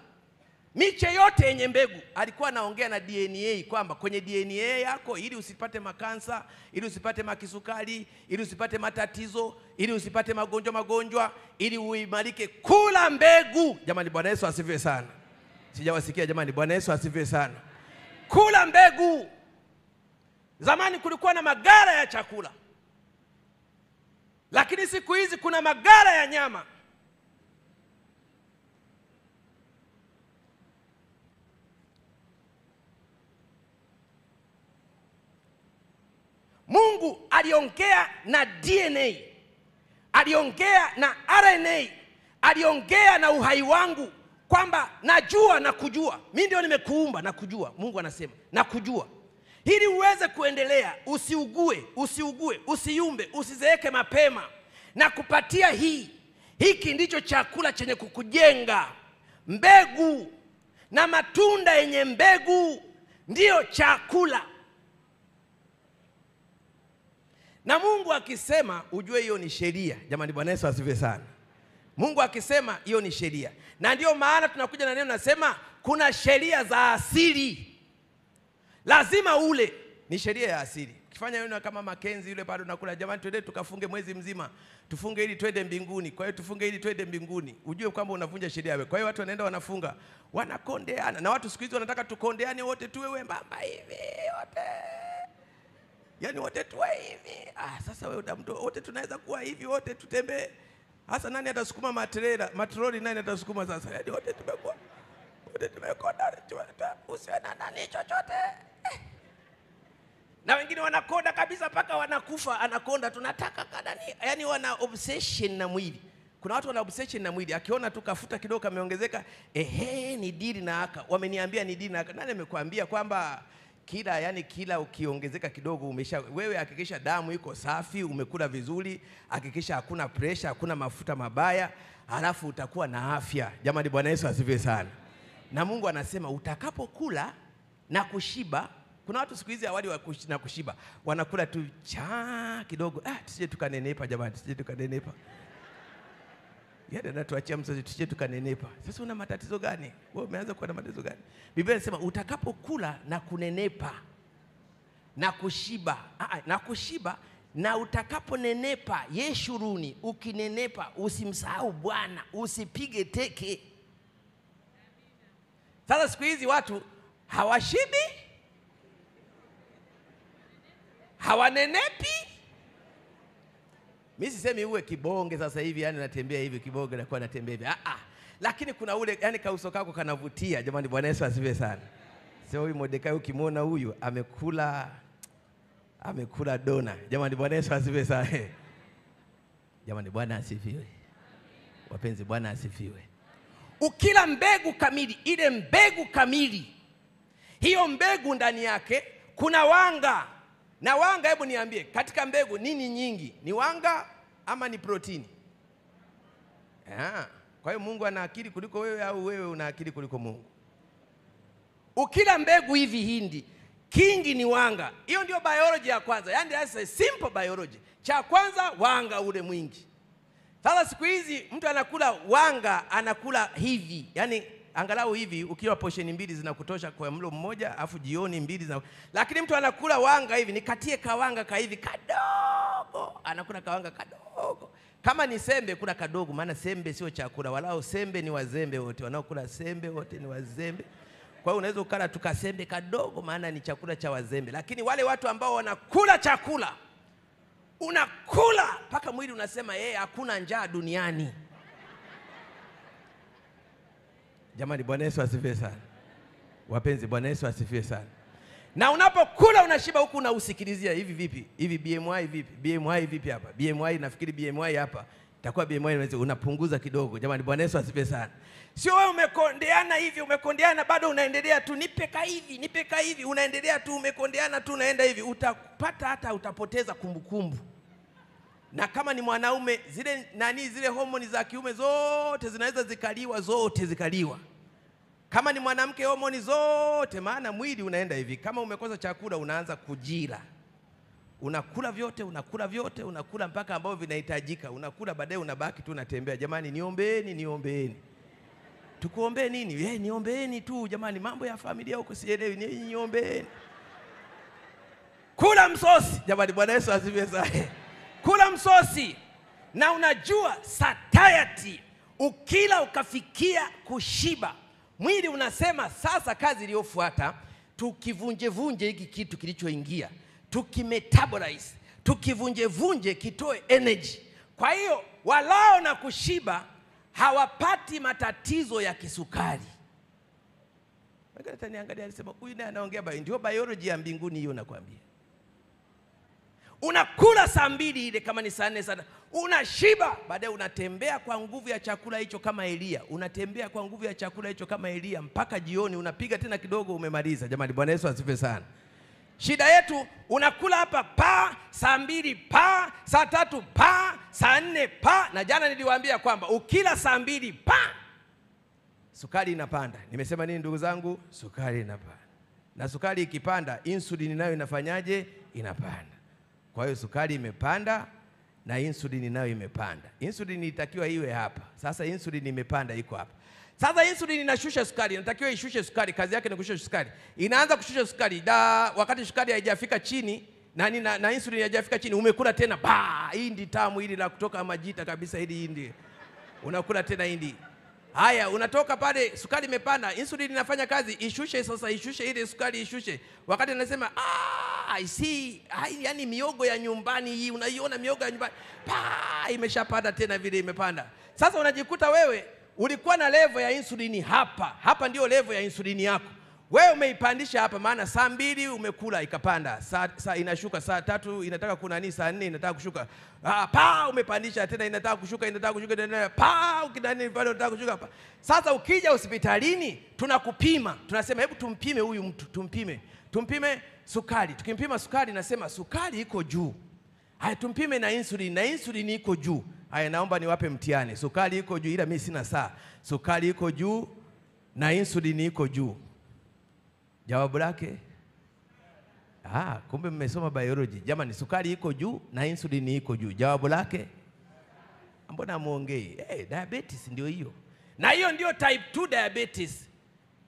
Speaker 1: Miche yote yenye mbegu, alikuwa anaongea na DNA kwamba kwenye DNA yako, ili usipate makansa, ili usipate makisukari, ili usipate matatizo, ili usipate magonjwa, ili uimarike, kula mbegu. Jamani, Bwana Yesu asifiwe sana. Sijawasikia jamani, Bwana Yesu asifiwe sana. Kula mbegu. Zamani kulikuwa na magara ya chakula, lakini siku hizi kuna magara ya nyama. Mungu aliongea na DNA, aliongea na RNA, aliongea na uhai wangu kwamba najua na kujua. Mimi ndio nimekuumba na kujua. Mungu anasema na kujua. Ili uweze kuendelea, usiugue, usiyumbe, usizeeke mapema. Na kupatia hiki ndicho chakula chenye kukujenga. Mbegu na matunda yenye mbegu ndio chakula. Na Mungu akisema, ujue hiyo ni sheria. Jamani, Bwana Yesu asifiwe sana. Mungu akisema hiyo ni sheria. Na ndio maana tunakuja na neno nasema kuna sheria za asili. Lazima ule, ni sheria ya asili. Ukifanya yule kama Makenzi yule bado nakula, jamani twende tukafunge mwezi mzima. Tufunge ili twende mbinguni. Kwa hiyo tufunge ili twende mbinguni. Ujue kwamba unavunja sheria wewe. Kwa hiyo watu wanaenda wanafunga, wanakondeana. Na watu siku hizi wanataka tukondeane wote tuwe wembamba hivi wote. Yani wote tuwe hivi. Sasa wewe wote tunaweza kuwa hivi wote tutembee. Hasa nani atasukuma matroli nani atasukuma sasa? Yani wote tumekuwa. Wote tumekonda, usiwe na nani chochote. Na wengine wanakonda kabisa paka wanakufa, anakonda tunataka kadani. Yani wana obsession na mwili. Kuna watu wana obsession na mwili. Akiona tu kafuta kidogo kameongezeka, ni dili na aka. Wameniambia ni dili na aka. Nani amekuambia kwamba kila ukiongezeka kidogo wewe hakikisha damu iko safi, umekula vizuri, hakikisha hakuna pressure, hakuna mafuta mabaya, halafu utakuwa na afya. Jamani, Bwana Yesu asifiwe sana. Na Mungu anasema utakapokula na kushiba. Kuna watu siku hizi awali na kushiba wanakula tu kidogo. Tusije tukanenepa jamani, tusije tukanenepa. Yeye anatuachia mzazi tusije tukanenepa. Sasa una matatizo gani? Wewe umeanza kuwa na matatizo gani? Biblia inasema utakapokula na kunenepa na kushiba, na utakaponenepa yeshuruni, ukinenepa usimsahau Bwana, usipige teke. Sasa siku hizi watu hawashibi, hawanenepi. Mimi sisemi uwe kibonge sasa hivi, yani natembea hivi kibonge na kwa natembea hivi. Lakini kuna ule yani kauso kako kanavutia. Jamani, Bwana Yesu asifiwe sana. Sio huyu Mordekai ukimwona huyu amekula dona. Jamani, Bwana Yesu asifiwe sana. Jamani, Bwana asifiwe. Wapenzi, Bwana asifiwe. Ukila mbegu kamili, ile mbegu kamili, hiyo mbegu ndani yake kuna wanga. Na wanga, hebu niambie, katika mbegu nini nyingi? Ni wanga ama ni protini? Kwa hiyo Mungu ana akili kuliko wewe au wewe una akili kuliko Mungu?
Speaker 2: Ukila mbegu hivi hindi, kingi ni wanga. Hiyo ndio biology ya kwanza. Yaani that's a simple biology. Cha kwanza wanga ule mwingi. Sasa siku hizi mtu anakula wanga, anakula hivi. Yaani angalau hivi ukiwa portion mbili zinakutosha kwa mlo mmoja, afu jioni mbili lakini mtu anakula wanga hivi, nikatie kawanga ka hivi kadogo. Anakula kawanga kadogo. Kama ni sembe kula kadogo, maana sembe sio chakula, walao sembe ni wazembe wote. Wanaokula sembe wote ni wazembe. Kwa hiyo unaweza ukala tukasembe kadogo, maana ni chakula cha wazembe. Lakini wale watu ambao wanakula chakula, unakula mpaka mwili unasema hakuna njaa duniani.
Speaker 1: Jamani, Bwana Yesu asifiwe sana. Wapenzi, Bwana Yesu asifiwe sana.
Speaker 2: Na unapokula unashiba huku unausikilizia hivi vipi? Hivi BMI vipi? BMI vipi hapa? BMI nafikiri BMI hapa. Itakuwa BMI unapunguza kidogo. Jamani, Bwana Yesu asifiwe sana. Sio wewe umekondeana hivi, umekondeana bado unaendelea tu nipe ka hivi, unaendelea tu umekondeana tu unaenda hivi, utapata hata utapoteza kumbukumbu. Na kama ni mwanaume zile homoni za kiume zote zinaweza zikaliwa. Kama ni mwanamke homoni zote, maana mwili unaenda hivi. Kama umekosa chakula unaanza kujira. Unakula vyote, unakula mpaka ambao vinahitajika. Unakula baadaye unabaki tu unatembea. Jamani, niombeeni. Tukuombee nini? Niombeeni tu jamani, mambo ya familia huko sielewi, niombeeni.
Speaker 1: Kula msosi. Jamani, Bwana Yesu asifiwe sana.
Speaker 2: Kula msosi. Na unajua satiety, ukila ukafikia kushiba, mwili unasema sasa kazi iliyofuata tukivunje hiki kitu kilichoingia, tukimetabolize, tukivunje kitoe energy. Kwa hiyo walao na kushiba hawapati matatizo ya kisukari.
Speaker 1: Wakati niangalia alisema huyu naye anaongea ndio biology ya mbinguni hiyo nakwambia.
Speaker 2: Unakula saa 2 ile kama ni saa 4 sana, unashiba, baadaye unatembea kwa nguvu ya chakula hicho kama Elia, mpaka jioni unapiga tena kidogo umemaliza. Jamani, Bwana Yesu asifiwe sana. Shida yetu unakula hapa saa 2 saa 3 saa 4 na jana niliwaambia kwamba ukila saa 2
Speaker 1: sukari inapanda. Nimesema nini ndugu zangu? Sukari inapanda. Na sukari ikipanda, insulin nayo inafanyaje? Inapanda. Kwa hiyo sukari imepanda na insulin nayo imepanda. Insulin itakiwa iwe hapa. Sasa insulin imepanda iko hapa.
Speaker 2: Sasa insulin inashusha sukari, inatakiwa ishushe sukari, kazi yake ni kushusha sukari. Inaanza kushusha sukari wakati sukari haijafika chini na insulin haijafika chini, umekula tena hindi tamu hili la kutoka Majita kabisa hili hindi. Unakula tena hindi. Haya, unatoka pale sukari imepanda, insulin inafanya kazi, ishushe ile sukari ishushe. Wakati anasema I see, yani miogo ya nyumbani hii, unaiona miogo ya nyumbani, imeshapanda tena vile imepanda. Sasa unajikuta wewe ulikuwa na level ya insulini hapa ndio level ya insulini yako. Wewe umeipandisha hapa, maana saa 2 umekula ikapanda, saa inashuka, saa 3 inataka kunani, saa 4 inataka kushuka. Umepandisha tena inataka kushuka tena, ukidani pale unataka kushuka. Sasa ukija hospitalini tunakupima, tunasema hebu tumpime huyu mtu, tumpime sukari. Tukimpima sukari nasema sukari iko juu. Haya, tumpime na insulin iko juu. Haya, naomba niwape mtihani. Sukari iko juu, ila mimi sina saa. Sukari iko juu na insulin iko juu. Jawabu lake? Kumbe mmesoma biology. Jamani, sukari iko juu na insulin iko juu. Jawabu lake? Mbona muongei? Diabetes ndio hiyo. Na hiyo ndio type 2 diabetes.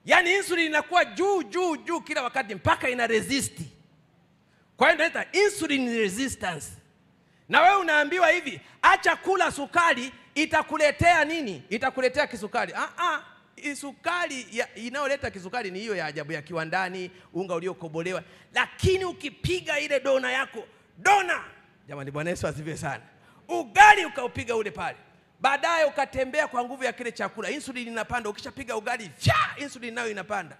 Speaker 2: Yaani insulin inakuwa juu kila wakati mpaka ina resist. Kwa hiyo inaitwa insulin resistance. Na wewe unaambiwa hivi, acha kula sukari, itakuletea nini? Itakuletea kisukari. Sukari inayoleta kisukari ni hiyo ya ajabu ya kiwandani, unga uliokobolewa. Lakini ukipiga ile dona yako, jamani, Bwana Yesu asifiwe sana, ugali ukaupiga ule pale, baadaye ukatembea kwa nguvu ya kile chakula, insulin inapanda. Ukishapiga ugali, insulin nayo inapanda.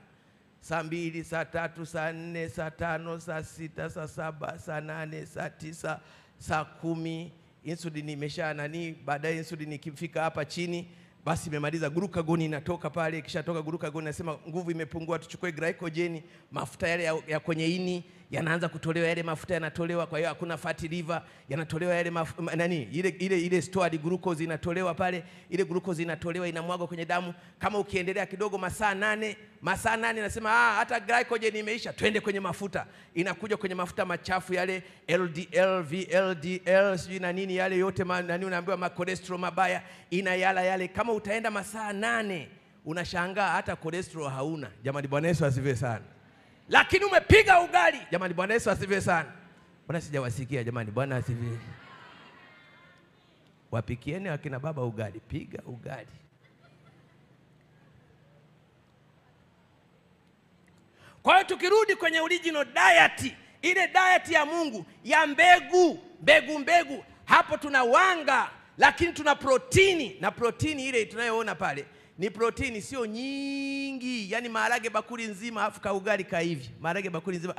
Speaker 2: Saa 2, saa 3, saa 4, saa 5, saa 6, saa 7, saa 8, saa 9, saa 10, insulin imesha baadaye insulin ikifika hapa chini, basi imemaliza, glucagon inatoka pale. Kisha toka glucagon nasema nguvu imepungua, tuchukue glycogen, mafuta yale ya kwenye ini yanaanza kutolewa, yale mafuta yanatolewa, kwa hiyo hakuna fatty liver, yanatolewa yale ile stored glucose inatolewa pale, ile glucose inatolewa inamwagwa kwenye damu. Kama ukiendelea kidogo masaa 8 nasema hata glycogen imeisha, twende kwenye mafuta. Inakuja kwenye mafuta machafu yale LDL, VLDL, sijui na nini yale yote unaambiwa ma cholesterol mabaya, inayala yale. Kama utaenda masaa 8 unashangaa hata cholesterol hauna. Jamani, Bwana Yesu asifiwe sana. Lakini umepiga ugali. Jamani, Bwana Yesu asifiwe sana. Bwana sijawasikia jamani, Bwana asifiwe. Wapikieni akina baba ugali, piga ugali. Kwa hiyo tukirudi kwenye original diet, ile diet ya Mungu ya mbegu, hapo tuna wanga, lakini tuna protini, na protini ile tunayoona pale ni protini sio nyingi, yani maharage bakuli nzima afu ka ugali ka hivi, maharage bakuli nzima.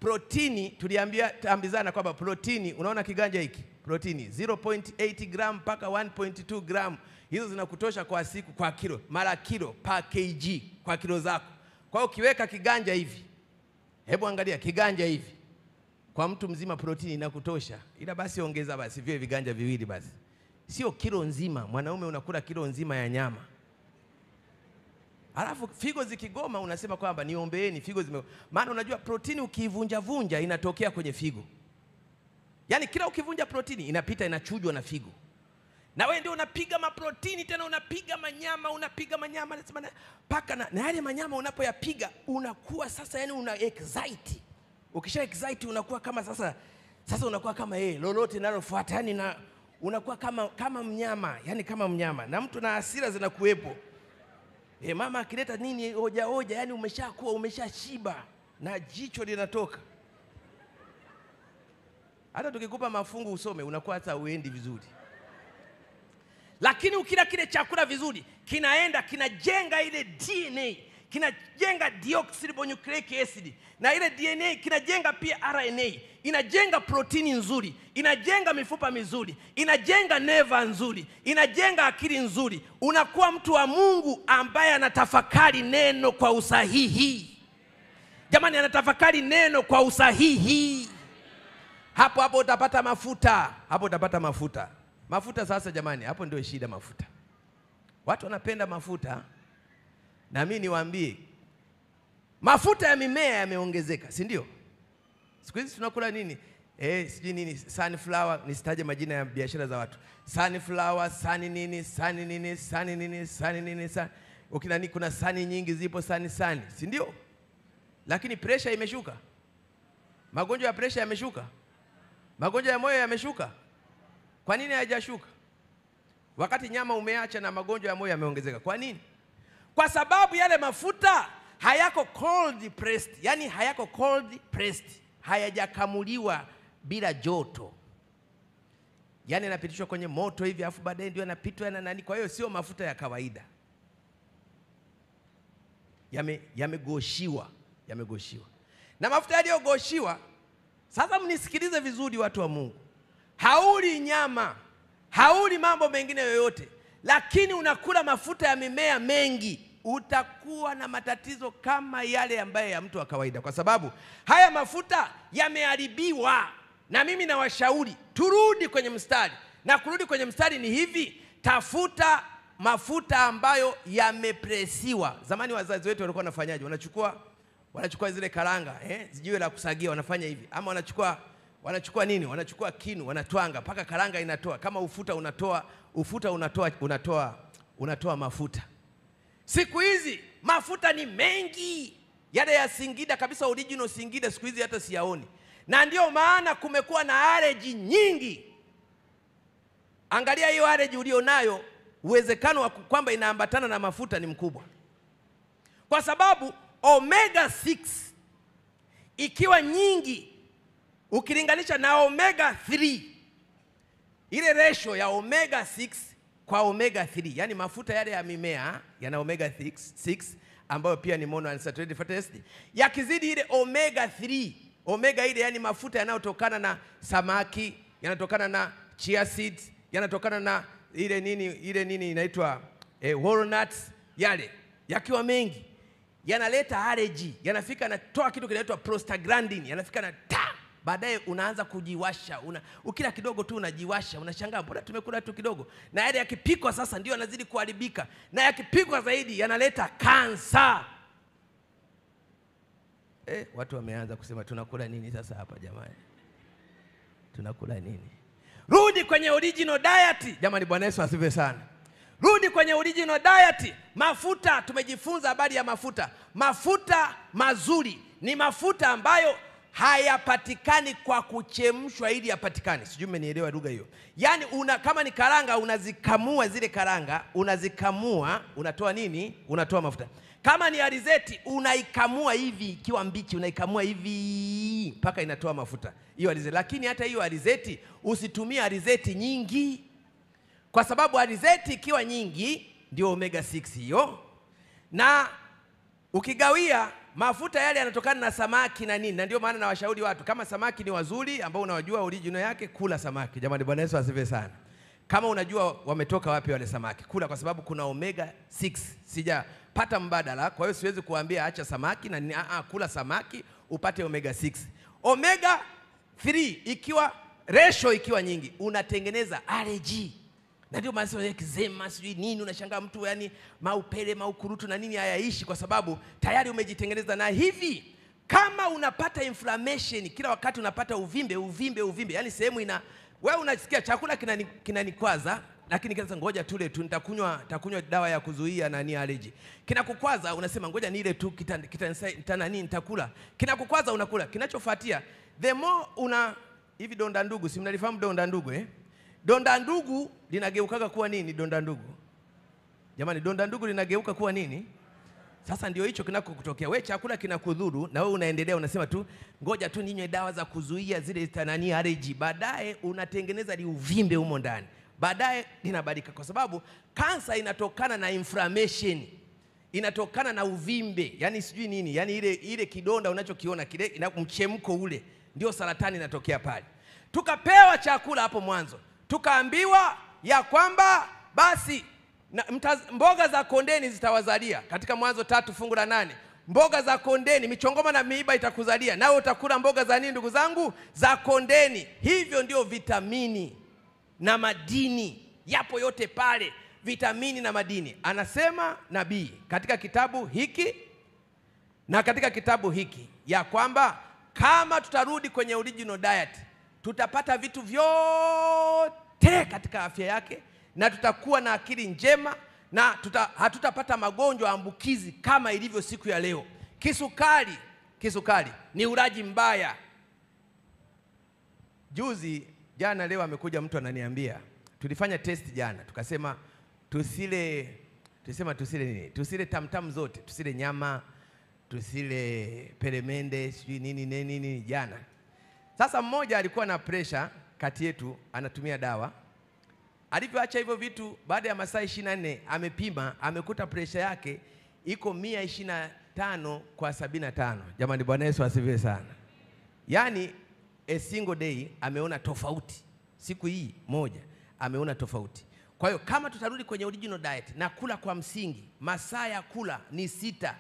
Speaker 2: Protini tuliambizana kwamba protini, unaona kiganja hiki, protini 0.8 gram mpaka 1.2 gram, hizo zinakutosha kwa siku, kwa kilo, mara kilo per kg kwa kilo zako. Kwa hiyo ukiweka kiganja hivi, hebu angalia kiganja hivi, kwa mtu mzima protini inakutosha, ila basi ongeza basi vile viganja viwili basi, sio kilo nzima. Mwanaume unakula kilo nzima ya nyama. Alafu figo zikigoma unasema kwamba niombeeni figo maana unajua protini ukivunja inatokea kwenye figo. Yaani kila ukivunja protini inapita inachujwa na figo. Na wewe ndio unapiga maprotini tena unapiga manyama nasema paka na yale manyama unapoyapiga unakuwa sasa, yani una excite. Ukisha excite unakuwa kama sasa unakuwa kama lolote linalofuata, yani unakuwa kama mnyama, yani kama mnyama, na mtu na hasira zinakuepo. Mama akileta nini hoja, yani umeshashiba na jicho linatoka. Hata tukikupa mafungu usome unakuwa hata uendi vizuri. Lakini ukila kile chakula vizuri, kinajenga ile DNA, kinajenga deoxyribonucleic acid, na ile DNA kinajenga pia RNA, inajenga protini nzuri, inajenga mifupa mizuri, inajenga neva nzuri, inajenga akili nzuri. Unakuwa mtu wa Mungu ambaye anatafakari neno kwa usahihi. Jamani, anatafakari neno kwa usahihi. Hapo utapata mafuta. Mafuta sasa jamani, hapo ndio shida mafuta. Watu wanapenda mafuta, na mimi niwaambie mafuta ya mimea yameongezeka, si ndio? Siku hizi tunakula nini? Sijui nini, sunflower, nisitaje majina ya biashara za watu. Sunflower, nini. Kuna sani nyingi zipo sani, si ndio? Lakini pressure imeshuka. Magonjwa ya pressure yameshuka. Magonjwa ya moyo yameshuka. Kwa nini hayajashuka? Wakati nyama umeacha na magonjwa ya moyo yameongezeka. Kwa nini? Kwa sababu yale mafuta hayako cold pressed, yani hayako cold pressed, hayajakamuliwa bila joto. Yani yanapitishwa kwenye moto hivi afu baadaye ndio yanapitwa na nani. Kwa hiyo sio mafuta ya kawaida. Yamegoshiwa. Na mafuta yaliyogoshiwa, sasa mnisikilize vizuri watu wa Mungu. Hauli nyama, hauli mambo mengine yoyote, lakini unakula mafuta ya mimea mengi, utakuwa na matatizo kama yale ambaye ya mtu wa kawaida, kwa sababu haya mafuta yameharibiwa. Na mimi nawashauri turudi kwenye mstari, na kurudi kwenye mstari ni hivi: tafuta mafuta ambayo yamepresiwa. Zamani wazazi wetu walikuwa wanafanyaje? Wanachukua zile karanga, zijiwe la kusagia, wanafanya hivi. Ama wanachukua nini? Wanachukua kinu, wanatwanga mpaka karanga inatoa. Kama ufuta unatoa mafuta. Siku hizi mafuta ni mengi. Yale ya Singida kabisa, original Singida, siku hizi hata siyaoni. Na ndio maana kumekuwa na allergy nyingi. Angalia hiyo allergy ulionayo, uwezekano wa kwamba inaambatana na mafuta ni mkubwa. Kwa sababu omega 6 ikiwa nyingi ukilinganisha na omega 3, ile ratio ya omega 6 kwa omega 3, yani mafuta yale ya mimea yana omega 6 ambayo pia ni monounsaturated fatty acid, yakizidi ile omega 3, omega ile yani mafuta yanayotokana na samaki, yanatokana na chia seeds, yanatokana na ile nini inaitwa walnuts yale yakiwa mengi yanaleta allergy, yanafika natoa kitu kinaitwa prostaglandin, yanafika na baadaye unaanza kujiwasha, ukila kidogo tu unajiwasha, unashangaa mbona tumekula tu kidogo. Na yale yakipikwa sasa ndio yanazidi kuharibika, na yakipikwa zaidi yanaleta kansa. Watu wameanza kusema tunakula nini sasa hapa jamani? Tunakula nini? Rudi kwenye original diet. Jamani, Bwana Yesu asifiwe sana. Rudi kwenye original diet. Mafuta, tumejifunza habari ya mafuta. Mafuta mazuri ni mafuta ambayo hayapatikani kwa kuchemshwa ili yapatikane. Sijui mmenielewa lugha hiyo. Yaani kama ni karanga, unazikamua zile karanga, unazikamua, unatoa nini? Unatoa mafuta. Kama ni alizeti, unaikamua hivi ikiwa mbichi, unaikamua hivi mpaka inatoa mafuta. Hiyo alizeti. Lakini hata hiyo alizeti usitumie alizeti nyingi, kwa sababu alizeti ikiwa nyingi ndio omega 6 hiyo. Na ukigawia mafuta yale yanatokana na samaki na nini. Na ndio maana nawashauri watu, kama samaki ni wazuri ambao unawajua original yake, kula samaki. Jamani, Bwana Yesu asifiwe sana. Kama unajua wametoka wapi wale samaki, kula, kwa sababu kuna omega 6. Sijapata mbadala, kwa hiyo siwezi kuambia acha samaki na nini. Kula samaki upate omega 6. Omega 3 ikiwa ratio ikiwa nyingi, unatengeneza allergy. Na ndio maana sio eczema sijui nini, unashangaa mtu yani maupele, maukurutu na nini hayaishi, kwa sababu tayari umejitengeneza. Na hivi kama unapata inflammation kila wakati, unapata uvimbe, yani sehemu wewe unasikia chakula kinanikwaza, lakini kwanza ngoja tule tu, nitakunywa dawa ya kuzuia nani allergy. Kinakukwaza, unasema ngoja nile tu nitakula. Kinakukwaza, unakula. Kinachofuatia the more hivi donda ndugu, si mnalifahamu donda ndugu Donda ndugu linageukaga kuwa nini? Donda ndugu. Jamani, donda ndugu linageuka kuwa nini? Sasa ndio hicho kinakokutokea. Wewe chakula kinakudhuru na wewe unaendelea unasema tu ngoja tu ninywe dawa za kuzuia zile tanani allergy. Baadaye unatengeneza uvimbe humo ndani. Baadaye linabadilika, kwa sababu kansa inatokana na inflammation. Inatokana na uvimbe. Yaani sijui nini, yaani ile kidonda unachokiona kile mchemko ule, ndio saratani inatokea pale. Tukapewa chakula hapo mwanzo, tukaambiwa ya kwamba basi mboga za kondeni zitawazalia. Katika Mwanzo 3:8, mboga za kondeni, michongoma na miiba itakuzalia, nawe utakula mboga za nini ndugu zangu? Za kondeni. Hivyo ndio vitamini na madini yapo yote pale, vitamini na madini. Anasema nabii katika kitabu hiki na katika kitabu hiki ya kwamba kama tutarudi kwenye original diet, tutapata vitu vyote katika afya yake, na tutakuwa na akili njema, na hatutapata magonjwa ambukizi kama ilivyo siku ya leo. Kisukari ni ulaji mbaya. Leo amekuja mtu ananiambia, tulifanya test jana, tukasema tusile nini? Tusile tamtam zote, tusile nyama, tusile peremende, sijui nini jana. Sasa mmoja alikuwa na pressure kati yetu, anatumia dawa. Alivyoacha hivyo vitu, baada ya masaa 24 amepima, amekuta pressure yake iko 125/75. Jamani, Bwana Yesu asifiwe sana. Yaani a single day ameona tofauti. Siku hii moja ameona tofauti. Kwa hiyo kama tutarudi kwenye original diet na kula kwa msingi, masaa ya kula ni 6.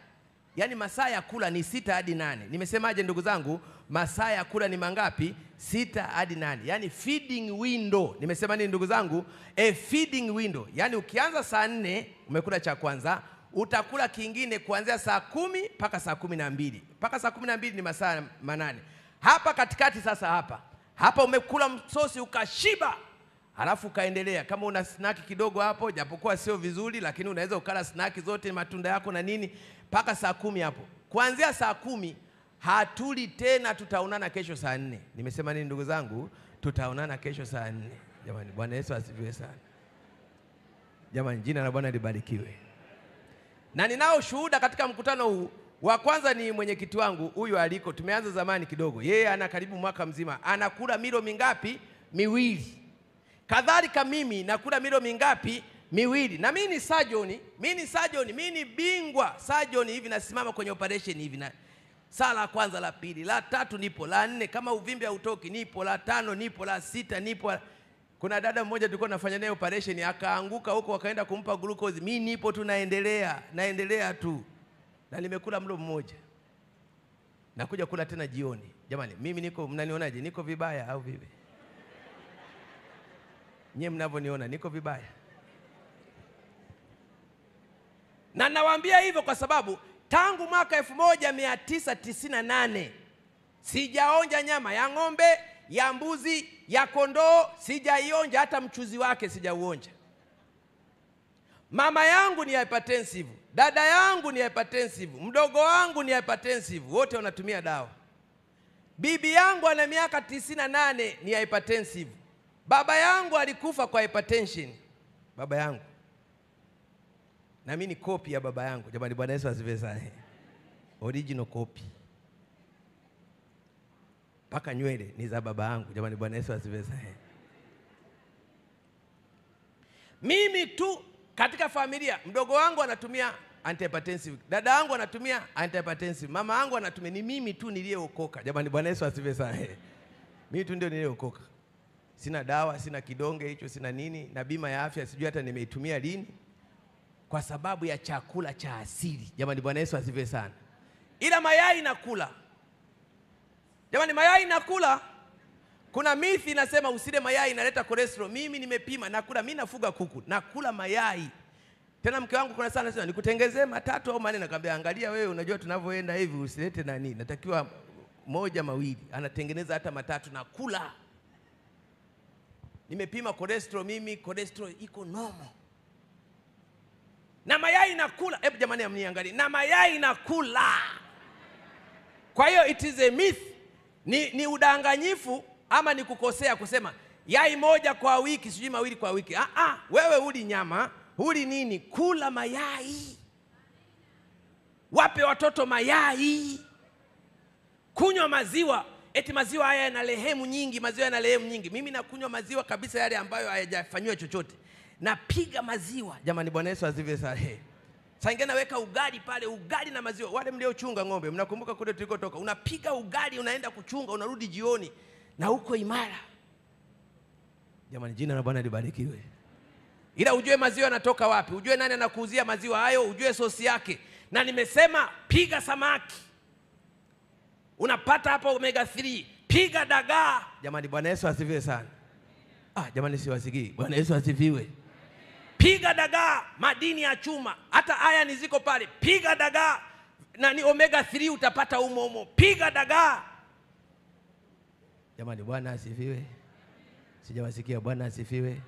Speaker 2: Yaani masaa ya kula ni 6 hadi 8. Nimesemaje ndugu zangu? Masaa ya kula ni mangapi? 6 hadi 8. Yaani feeding window. Nimesema nini ndugu zangu? A feeding window. Yaani ukianza saa 4 umekula cha kwanza, utakula kingine kuanzia saa 10 mpaka saa 12. Mpaka saa 12 ni masaa 8. Hapa katikati sasa hapa umekula msosi ukashiba. Halafu ukaendelea, kama una snack kidogo hapo, japokuwa sio vizuri, lakini unaweza ukala snack zote, matunda yako na nini, mpaka saa 10 hapo. Kuanzia saa 10 hatuli tena, tutaonana kesho saa 4. Nimesema nini ndugu zangu? Tutaonana kesho saa 4. Jamani, Bwana Yesu asifiwe sana. Jamani, jina la Bwana libarikiwe. Na ninao shuhuda katika mkutano huu. Wa kwanza ni mwenyekiti wangu, huyu aliko, tumeanza zamani kidogo. Yeye ana karibu mwaka mzima, anakula milo mingapi? 2. Kadhalika mimi nakula milo mingapi? 2. Na mimi ni surgeon, mimi ni bingwa surgeon. Hivi nasimama kwenye operation hivi, na saa la kwanza, la pili, la tatu nipo, la 4 kama uvimbe hautoki nipo, la 5 nipo, la 6 nipo. Kuna dada mmoja tulikuwa nafanya naye operation, akaanguka huko, wakaenda kumpa glucose. Mimi nipo tu naendelea tu, na nimekula mlo mmoja, nakuja kula tena jioni. Jamani, mimi mnanionaje? Niko vibaya au vipi? Nyie mnavyoniona niko vibaya? Na nawaambia hivyo kwa sababu tangu mwaka 1998 sijaonja nyama ya ng'ombe, ya mbuzi, ya kondoo, sijaionja, hata mchuzi wake sijauonja. Mama yangu ni hypertensive, dada yangu ni hypertensive, mdogo wangu ni hypertensive, wote wanatumia dawa. Bibi yangu ana miaka 98 ni hypertensive. Baba yangu alikufa kwa hypertension. Baba yangu. Na mimi ni copy ya baba yangu. Jamani, Bwana Yesu asifiwe sana. Original copy. Paka nywele ni za baba yangu. Jamani, Bwana Yesu asifiwe sana. Mimi tu katika familia, mdogo wangu anatumia antihypertensive, dada yangu anatumia antihypertensive, mama yangu anatumia, ni mimi tu niliyeokoka. Jamani, Bwana Yesu asifiwe sana. Mimi tu ndio niliyeokoka. Sina dawa, sina kidonge hicho, sina nini, na bima ya afya sijui hata nimeitumia lini, kwa sababu ya chakula cha asili. Jamani, Bwana Yesu asifiwe sana. Ila mayai nakula. Jamani, mayai nakula. Kuna mithi inasema usile mayai inaleta cholesterol. Mimi nimepima, nakula. Mimi nafuga kuku, nakula mayai. Tena mke wangu kuna sana anasema nikutengezee 3 au 4. Nakwambia angalia wewe, unajua tunavyoenda hivi usilete nani, natakiwa 1 2. Anatengeneza hata 3 na kula. Nimepima cholesterol, mimi cholesterol iko normal. Na mayai nakula. Hebu jamani amniangalie. Na mayai nakula. Kwa hiyo it is a myth. Ni udanganyifu ama ni kukosea kusema yai moja kwa wiki, sijui 2 kwa wiki. Wewe uli nyama, uli nini? Kula mayai. Wape watoto mayai. Kunywa maziwa. Eti maziwa haya yana lehemu nyingi, maziwa yana lehemu nyingi. Mimi nakunywa maziwa kabisa yale ambayo hayajafanywa chochote. Napiga maziwa. Jamani, Bwana Yesu asifiwe sana. Sasa ingine naweka ugali pale, ugali na maziwa. Wale mliochunga ng'ombe, mnakumbuka kule tulikotoka. Unapiga ugali, unaenda kuchunga, unarudi jioni na uko imara. Jamani, jina la Bwana libarikiwe. Ila ujue maziwa yanatoka wapi, ujue nani anakuuzia maziwa hayo, ujue sosi yake. Na nimesema piga samaki, unapata hapa omega 3. Piga dagaa. Jamani, Bwana Yesu asifiwe sana. Jamani siwasikii. Bwana Yesu asifiwe. Piga dagaa, madini ya chuma, hata iron ziko pale. Piga dagaa, na ni omega 3 utapata umo. Piga dagaa. Jamani, Bwana asifiwe. Sijawasikia. Bwana asifiwe.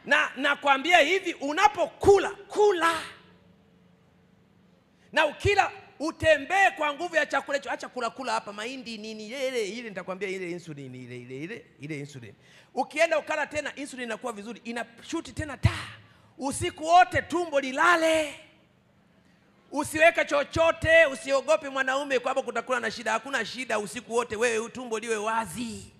Speaker 2: Na nakwambia hivi, unapokula kula. Na ukila utembee kwa nguvu ya chakula hicho. Acha kula hapa mahindi nini ile nitakwambia ile insulin ile insulin. Ukienda ukala tena insulin inakuwa vizuri, inashuti tena usiku wote tumbo lilale. Usiweke chochote, usiogope mwanaume kwamba kutakula na shida. Hakuna shida usiku wote, wewe tumbo liwe wazi.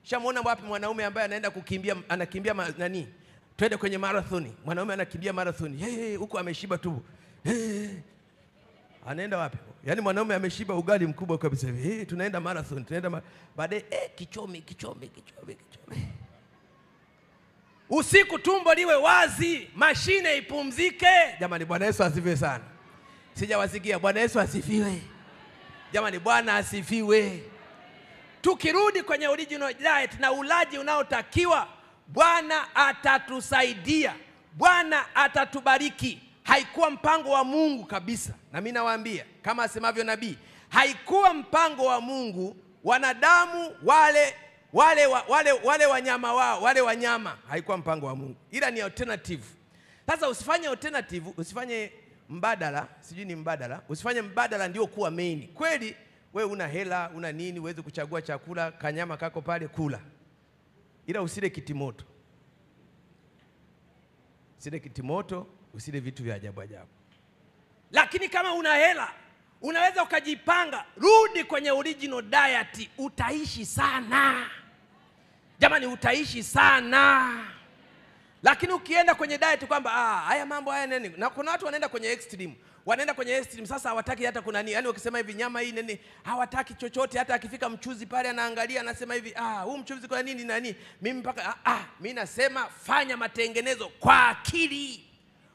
Speaker 2: Shamuona wapi mwanaume ambaye anaenda kukimbia, anakimbia nani? Twende kwenye marathoni. Mwanaume anakimbia marathoni. Huko ameshiba tu. Anaenda wapi? Yaani mwanaume ameshiba ugali mkubwa kabisa hivi. Tunaenda marathon, tunaenda baadaye kichome. Usiku tumbo liwe wazi, mashine ipumzike. Jamani, Bwana Yesu asifiwe sana. Sijawasikia. Bwana Yesu asifiwe. Jamani, Bwana asifiwe. Tukirudi kwenye original diet na ulaji unaotakiwa, Bwana atatusaidia. Bwana atatubariki. Haikuwa mpango wa Mungu kabisa. Na mimi nawaambia kama asemavyo nabii, haikuwa mpango wa Mungu wanadamu wale wanyama wao, wale wanyama, haikuwa mpango wa Mungu. Ila ni alternative. Sasa usifanye alternative, usifanye mbadala, sijui ni mbadala, usifanye mbadala ndio kuwa main. Kweli wewe una hela, una nini, uweze kuchagua chakula, kanyama kako pale kula. Ila usile kitimoto. Usile kitimoto, usile vitu vya ajabu. Lakini kama una hela, unaweza ukajipanga, rudi kwenye original diet, utaishi sana. Jamani, utaishi sana. Lakini ukienda kwenye diet kwamba haya mambo haya nini, na kuna watu wanaenda kwenye extreme. wanaenda kwenye extreme. Sasa hawataki hata kuna nini, yani wakisema hivi nyama hii nini, hawataki chochote. Hata akifika mchuzi pale anaangalia anasema hivi, huu mchuzi kwa nini nani, mimi mpaka mimi nasema fanya matengenezo kwa akili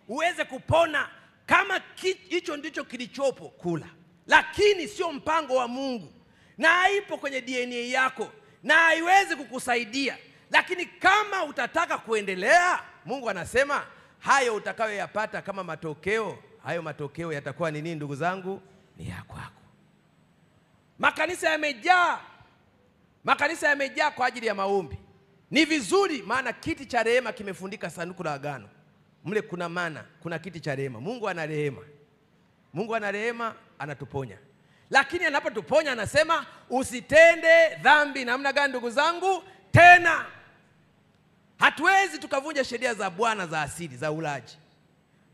Speaker 2: uweze kupona. Kama hicho ndicho kilichopo, kula, lakini sio mpango wa Mungu na haipo kwenye DNA yako na haiwezi kukusaidia. Lakini kama utataka kuendelea, Mungu anasema hayo utakayoyapata kama matokeo, hayo matokeo yatakuwa ni nini ndugu zangu? Ni ya kwako. Makanisa yamejaa kwa ajili ya maombi. Ni vizuri, maana kiti cha rehema kimefundika sanduku la agano. Mle kuna mana, kuna kiti cha rehema. Mungu ana rehema. Mungu ana rehema, anatuponya. Lakini anapotuponya anasema usitende dhambi. Namna gani ndugu zangu? Tena hatuwezi tukavunja sheria za Bwana za asili za ulaji,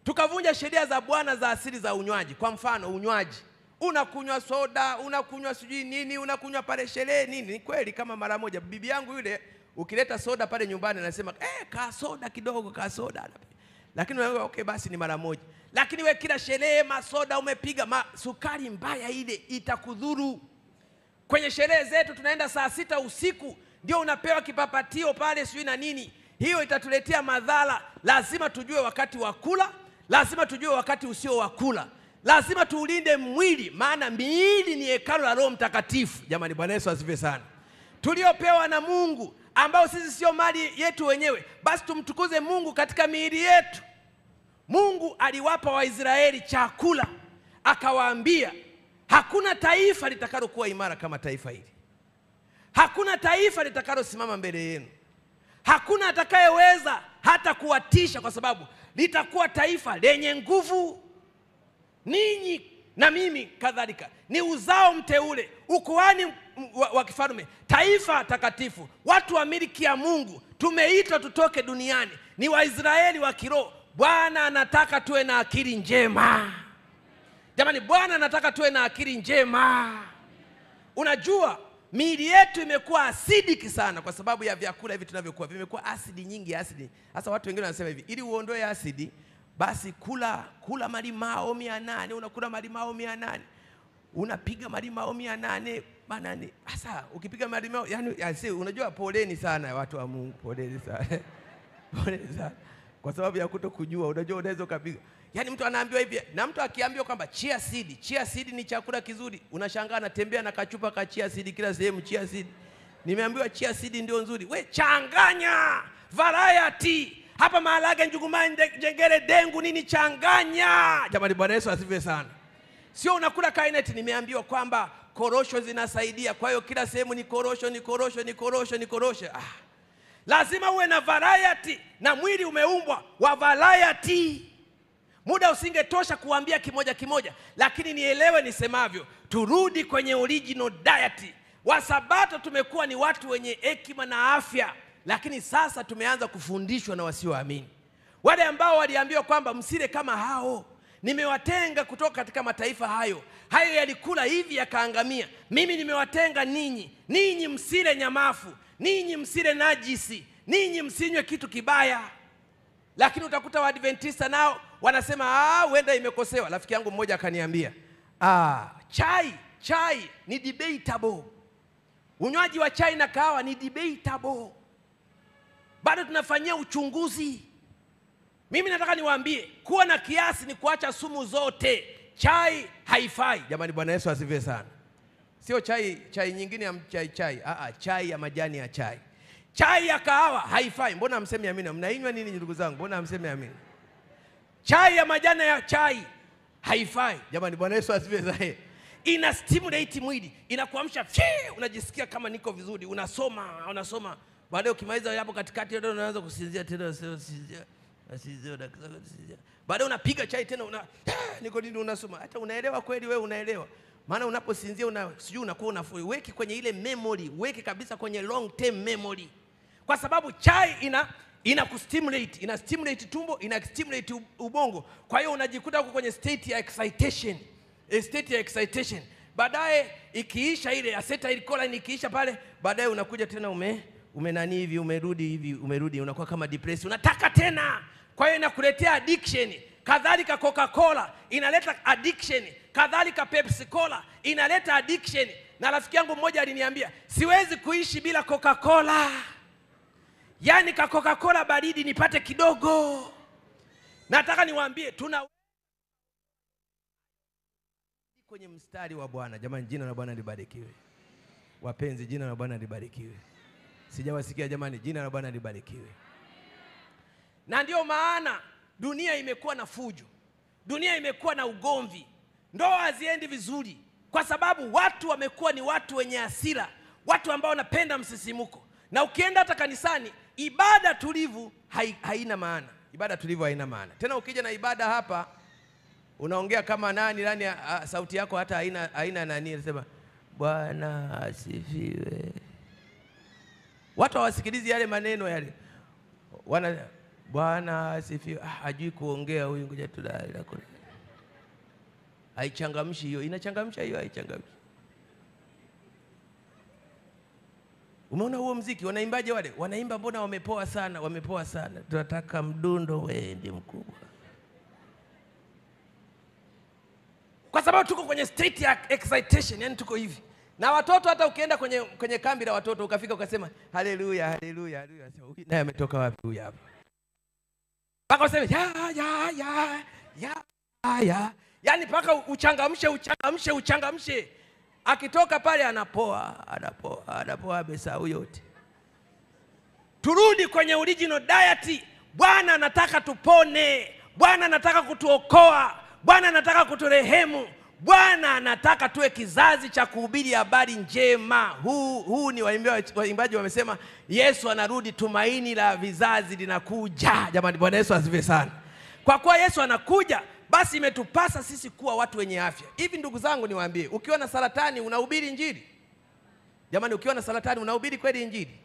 Speaker 2: tukavunja sheria za Bwana za asili za unywaji. Kwa mfano unywaji, unakunywa soda, unakunywa sijui nini, unakunywa pale sherehe nini. Ni kweli, kama mara moja bibi yangu yule, ukileta soda pale nyumbani anasema ka soda kidogo, ka soda. Lakini okay, basi ni mara moja. Lakini we kila sherehe masoda umepiga, sukari mbaya ile itakudhuru. Kwenye sherehe zetu tunaenda saa 6 usiku, ndio unapewa kipapatio pale sijui na nini. Hiyo itatuletea madhara. Lazima tujue wakati wa kula, lazima tujue wakati usio wa kula. Lazima tuulinde mwili, maana miili ni hekalu la Roho Mtakatifu. Jamani, Bwana Yesu asifiwe sana. Tuliopewa na Mungu, ambao sisi sio mali yetu wenyewe. Basi tumtukuze Mungu katika miili yetu. Mungu aliwapa Waisraeli chakula, akawaambia hakuna taifa litakalokuwa imara kama taifa hili. Hakuna taifa litakalosimama mbele yenu. Hakuna atakayeweza hata kuwatisha, kwa sababu litakuwa taifa lenye nguvu. Ninyi na mimi kadhalika ni uzao mteule, ukuhani wa kifalme, taifa takatifu, watu wa miliki ya Mungu. Tumeitwa tutoke duniani, ni Waisraeli wa kiroho. Bwana anataka tuwe na akili njema. Jamani, Bwana anataka tuwe na akili njema. Unajua miili yetu imekuwa acidic sana kwa sababu ya vyakula hivi tunavyokuwa, vimekuwa asidi nyingi, asidi. Sasa watu wengine wanasema hivi, ili uondoe asidi basi kula malimao 800. Unakula malimao 800, unapiga malimao 800 banani. Sasa ukipiga malimao, yani unajua, poleni sana watu wa Mungu, poleni sana. Poleni sana kwa sababu ya kutokujua. Unajua unaweza kupiga, yani mtu anaambiwa hivi, na mtu akiambiwa kwamba chia seed ni chakula kizuri, unashangaa anatembea na kachupa ka chia seed kila sehemu. Chia seed, nimeambiwa chia seed ndio nzuri. We changanya variety. Hapa maharage, njuguma, njengere, dengu nini, changanya. Jamani, Bwana Yesu asifiwe sana. Sio unakula kainet. Nimeambiwa kwamba korosho zinasaidia, kwa hiyo kila sehemu ni korosho. Lazima uwe na variety, na mwili umeumbwa wa variety. Muda usingetosha kuambia kimoja, lakini nielewe nisemavyo. Turudi kwenye original diet. Wasabato tumekuwa ni watu wenye hekima na afya, lakini sasa tumeanza kufundishwa na wasioamini. Wale ambao waliambiwa kwamba msile kama hao, nimewatenga kutoka katika mataifa hayo yalikula hivi yakaangamia. Mimi nimewatenga ninyi msile nyamafu, ninyi msile najisi, ninyi msinywe kitu kibaya. Lakini utakuta Waadventista nao wanasema huenda imekosewa. Rafiki yangu mmoja akaniambia, chai ni debatable. Unywaji wa chai na kahawa ni debatable. Bado tunafanyia uchunguzi. Mimi nataka niwaambie, kuwa na kiasi ni kuacha sumu zote. Chai haifai. Jamani, Bwana Yesu asifiwe sana. Sio chai nyingine ya chai. Chai ya majani ya chai. Chai ya kahawa haifai. Mbona hamsemi amina? Mnainywa nini ndugu zangu? Mbona hamsemi amina? Chai ya majani ya chai haifai. Jamani, Bwana Yesu asifiwe sana. Ina stimulate mwili, inakuamsha, unajisikia kama niko vizuri, unasoma. Baadaye ukimaliza hapo katikati ndio unaanza kusinzia tena, baadaye unapiga chai tena, niko nini, unasoma. Hata unaelewa kweli wewe? Unaelewa? Maana unaposinzia sijui unakuwa weki kwenye ile memory, weki kabisa kwenye long term memory. Kwa sababu chai ina kustimulate, ina stimulate tumbo, ina stimulate ubongo. Kwa hiyo unajikuta uko kwenye state ya excitation. Baadaye ikiisha ile acetylcholine ikiisha pale, baadaye unakuja tena umenani hivi, umerudi unakuwa kama depressed, unataka tena. Kwa hiyo inakuletea addiction. kadhalika Coca-Cola inaleta addiction, kadhalika Pepsi Cola inaleta addiction. Na rafiki yangu mmoja aliniambia, siwezi kuishi bila Coca-Cola. Yaani ka Coca-Cola baridi nipate kidogo. Nataka niwaambie tuna kwenye mstari wa Bwana. Jamani, jina la Bwana libarikiwe. Wapenzi, jina la Bwana libarikiwe. Sijawasikia jamani, jina la Bwana libarikiwe. Na ndio maana dunia imekuwa na fujo. Dunia imekuwa na ugomvi. Ndoa haziendi vizuri kwa sababu watu wamekuwa ni watu wenye hasira, watu ambao wanapenda msisimuko. Na ukienda hata kanisani, ibada tulivu haina maana. Ibada tulivu haina maana. Tena ukija na ibada hapa, unaongea kama nani, sauti yako hata haina nani, anasema Bwana asifiwe. Watu hawasikilizi yale maneno yale. Bwana asifiwe. Hajui kuongea huyu, ngoja tulala kule. Haichangamshi hiyo, inachangamsha hiyo, haichangamshi. Umeona huo muziki wanaimbaje wale? Wanaimba mbona wamepoa sana, wamepoa sana. Tunataka mdundo wende mkubwa. Kwa sababu tuko kwenye state ya excitation, yani tuko hivi. Na watoto hata ukienda kwenye kambi la watoto ukafika ukasema haleluya, haleluya, haleluya. Naye ametoka wapi huyu hapa? Paka useme ya. Yaani paka uchangamshe. Akitoka pale anapoa besau yote. Turudi kwenye original diet. Bwana anataka tupone. Bwana anataka kutuokoa. Bwana anataka kuturehemu. Bwana anataka tuwe kizazi cha kuhubiri habari njema. Huu ni waimbaji wamesema Yesu anarudi, tumaini la vizazi linakuja. Jamani, Bwana Yesu asifiwe sana. Kwa kuwa Yesu anakuja, basi imetupasa sisi kuwa watu wenye afya. Hivi ndugu zangu niwaambie, ukiwa na saratani unahubiri injili? Jamani, ukiwa na saratani unahubiri kweli injili?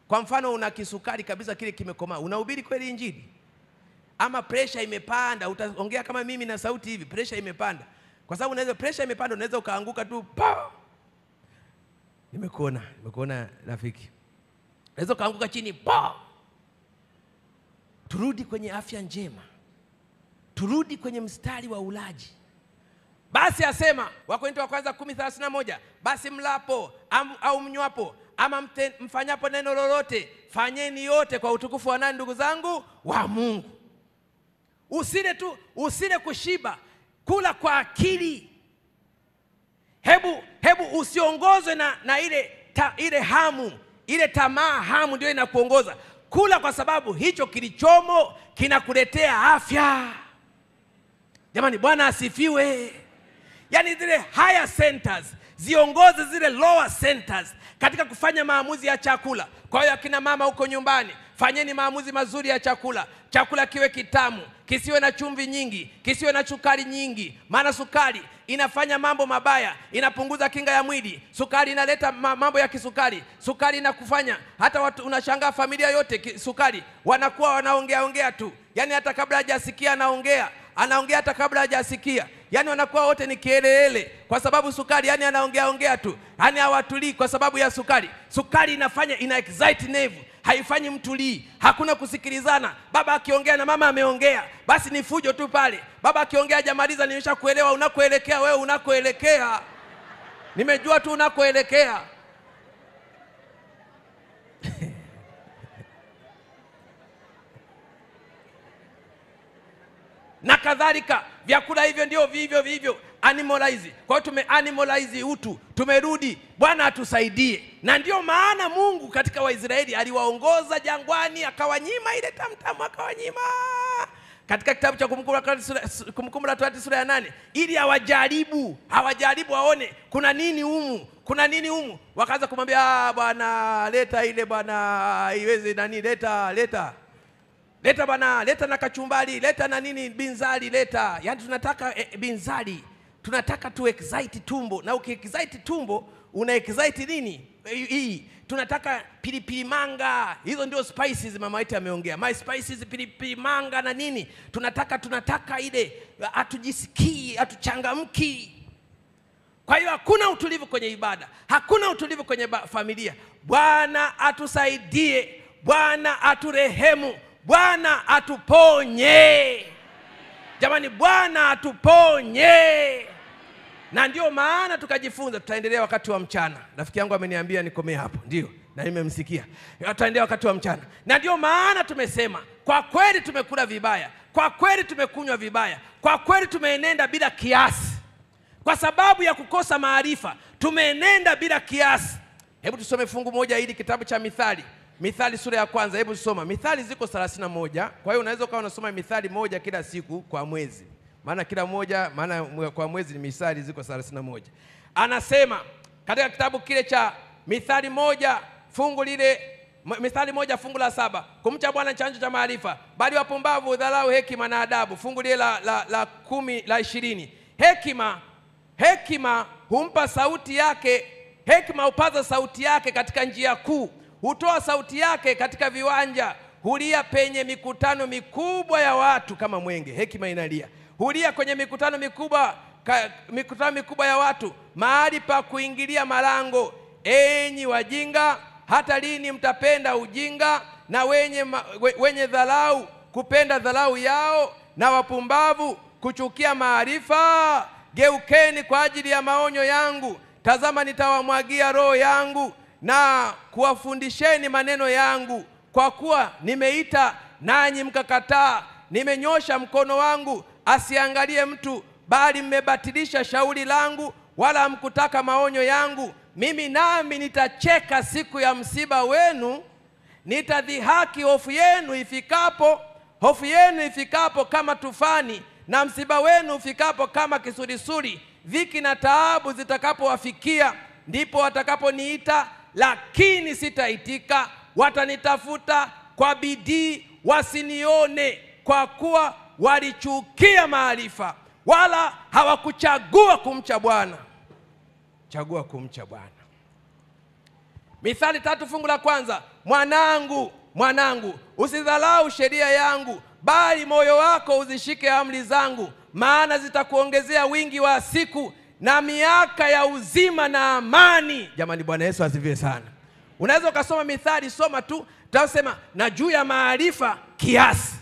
Speaker 2: Kwa mfano una kisukari kabisa kile kimekomaa, unahubiri kweli injili? Ama pressure imepanda, utaongea kama mimi na sauti hivi, pressure imepanda. Kwa sababu unaweza pressure imepanda, unaweza ukaanguka tu. Nimekuona rafiki. Unaweza ukaanguka chini. Turudi kwenye afya njema. Turudi kwenye mstari wa ulaji. Basi asema Wakorintho wa kwanza 10:31, basi mlapo au mnywapo ama mfanyapo neno lolote, fanyeni yote kwa utukufu wa nani ndugu zangu? Wa Mungu. Usile kushiba, kula kwa akili. Hebu usiongozwe na ile hamu, ile tamaa. Hamu ndio inakuongoza. Kula kwa sababu hicho kilichomo kinakuletea afya. Jamani, Bwana asifiwe. Yaani zile higher centers ziongoze zile lower centers katika kufanya maamuzi ya chakula. Kwa hiyo akina mama huko nyumbani, fanyeni maamuzi mazuri ya chakula. Chakula kiwe kitamu, kisiwe na chumvi nyingi, kisiwe na sukari nyingi. Maana sukari inafanya mambo mabaya, inapunguza kinga ya mwili. Sukari inaleta mambo ya kisukari. Sukari inakufanya hata watu unashangaa familia yote sukari wanakuwa wanaongea tu. Yaani hata kabla hajasikia anaongea hata kabla hajasikia. Yaani wanakuwa wote ni kielele kwa sababu sukari, yani anaongea tu. Yaani hawatulii kwa sababu ya sukari. Sukari ina excite nerve, haifanyi mtu lii. Hakuna kusikilizana. Baba akiongea na mama ameongea, basi ni fujo tu pale. Baba akiongea hajamaliza, nimeshakuelewa unakoelekea wewe, unakoelekea. Nimejua tu unakoelekea. Na kadhalika vyakula hivyo ndio vivyo animalize. Kwa hiyo tumeanimalize utu, tumerudi. Bwana atusaidie. Na ndio maana Mungu katika Waisraeli aliwaongoza jangwani, akawanyima ile tamtamu, akawanyima. Katika kitabu cha Kumbukumbu la Torati sura ya 8, ili hawajaribu waone kuna nini humu. Wakaanza kumwambia Bwana, leta ile Bwana, iweze nani, leta bwana, leta na kachumbari, leta na nini, binzari, leta. Yaani tunataka binzari, tunataka tu excite tumbo. Na ukiexcite tumbo, una excite nini? Hii tunataka pilipili manga. Hizo ndio spices mama yetu ameongea. My spices, pilipili manga na nini. Tunataka ile atujisikii, atuchangamki. Kwa hiyo hakuna utulivu kwenye ibada, hakuna utulivu kwenye familia. Bwana atusaidie, Bwana aturehemu, Bwana atuponye. Jamani, Bwana atuponye. Na ndio maana tukajifunza, tutaendelea wakati wa mchana. Rafiki yangu ameniambia nikomee hapo, ndio, na nimemsikia. Tutaendelea wakati wa mchana. Na ndio maana tumesema, kwa kweli tumekula vibaya, kwa kweli tumekunywa vibaya, kwa kweli tumeenenda bila kiasi. Kwa sababu ya kukosa maarifa, tumeenenda bila kiasi. Hebu tusome fungu moja hili kitabu cha Mithali. Mithali sura ya kwanza, hebu tusoma. Mithali ziko 31. Kwa hiyo unaweza ukawa unasoma mithali moja kila siku kwa mwezi. Maana kwa mwezi ni mithali ziko 31. Anasema katika kitabu kile cha Mithali moja fungu la 7, kumcha Bwana chanzo cha maarifa, bali wapumbavu udharau hekima na adabu. Fungu lile la 20. Hekima humpa sauti yake, hekima hupaza sauti yake katika njia kuu, hutoa sauti yake katika viwanja, hulia penye mikutano mikubwa ya watu kama mwenge. Hekima inalia, hulia kwenye mikutano mikubwa ya watu, mahali pa kuingilia malango. Enyi wajinga, hata lini mtapenda ujinga, na wenye dharau kupenda dharau yao, na wapumbavu kuchukia maarifa? Geukeni kwa ajili ya maonyo yangu, tazama nitawamwagia roho yangu, na kuwafundisheni maneno yangu. Kwa kuwa nimeita nanyi mkakataa, nimenyosha mkono wangu asiangalie mtu, bali mmebatilisha shauri langu, wala hamkutaka maonyo yangu. Mimi nami nitacheka siku ya msiba wenu, nitadhihaki hofu yenu ifikapo kama tufani, na msiba wenu ufikapo kama kisulisuli. Dhiki na taabu zitakapowafikia, ndipo watakaponiita, lakini sitaitika. Watanitafuta kwa bidii, wasinione, kwa kuwa walichukia maarifa, wala hawakuchagua kumcha Bwana. Chagua kumcha Bwana. Mithali 3 fungu la kwanza. Mwanangu, usidharau sheria yangu, bali moyo wako uzishike amri zangu, maana zitakuongezea wingi wa siku na miaka ya uzima na amani. Jamani, Bwana Yesu asifiwe sana. Unaweza ukasoma Mithali, soma tu, tutasema na juu ya maarifa kiasi.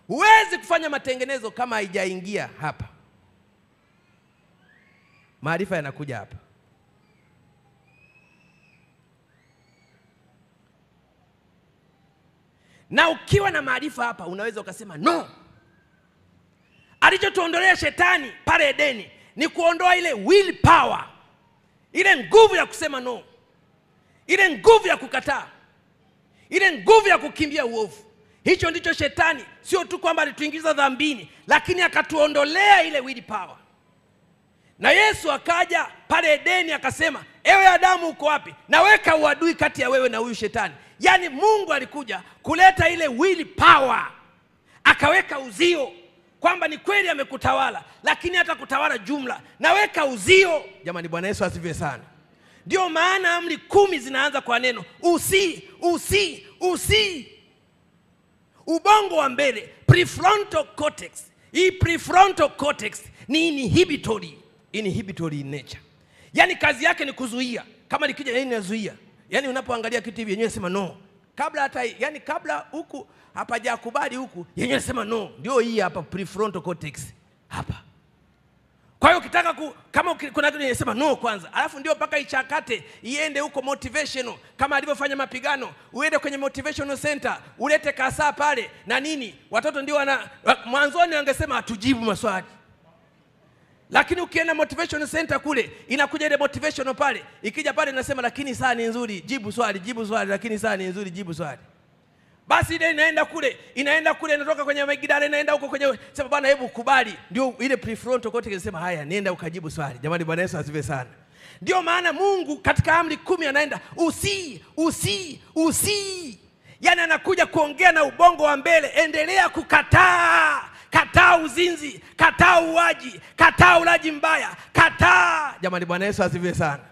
Speaker 2: Huwezi kufanya matengenezo kama haijaingia hapa. Maarifa yanakuja hapa. Na ukiwa na maarifa hapa, unaweza ukasema no. Alichotuondolea shetani pale Edeni ni kuondoa ile will power, ile nguvu ya kusema no, ile nguvu ya kukataa, ile nguvu ya kukimbia uovu. Hicho ndicho shetani, sio tu kwamba alituingiza dhambini, lakini akatuondolea ile will power. Na Yesu akaja pale Edeni akasema, ewe Adamu uko wapi? Naweka uadui kati ya wewe na huyu shetani. Yani Mungu alikuja kuleta ile will power, akaweka uzio kwamba ni kweli amekutawala, lakini hata kutawala jumla, naweka uzio. Jamani, Bwana Yesu asifiwe sana. Ndio maana amri 10 zinaanza kwa neno usi. Ubongo wa mbele, prefrontal cortex. Hii prefrontal cortex ni inhibitory in nature. Yani kazi yake ni kuzuia. Kama likija yeye inazuia. Yani unapoangalia kitu hivi yenyewe sema no. Kabla huku hapajakubali huku, yenyewe sema no. Ndio hii hapa prefrontal cortex hapa. Kwa hiyo ukitaka kama kuna kitu inasema no kwanza, alafu ndio mpaka ichakate iende huko motivational, kama alivyofanya mapigano. Uende kwenye motivational center, ulete kasa pale na nini. Watoto ndio mwanzoni wangesema hatujibu maswali. Lakini ukienda motivational center kule, inakuja ile motivational pale. Ikija pale inasema lakini saa ni nzuri, jibu swali, lakini saa ni nzuri, jibu swali. Basi ile inaenda kule, inatoka kwenye magidare, inaenda huko kwenye, sema bwana hebu kubali. Ndio ile prefrontal cortex inasema haya, nenda ukajibu swali. Jamani, Bwana Yesu asifiwe sana. Ndio maana Mungu katika amri 10 anaenda usi. Yani anakuja kuongea na ubongo wa mbele, endelea kukataa. Kataa uzinzi, kataa uwaji, kataa ulaji mbaya, kataa. Jamani, Bwana Yesu asifiwe sana.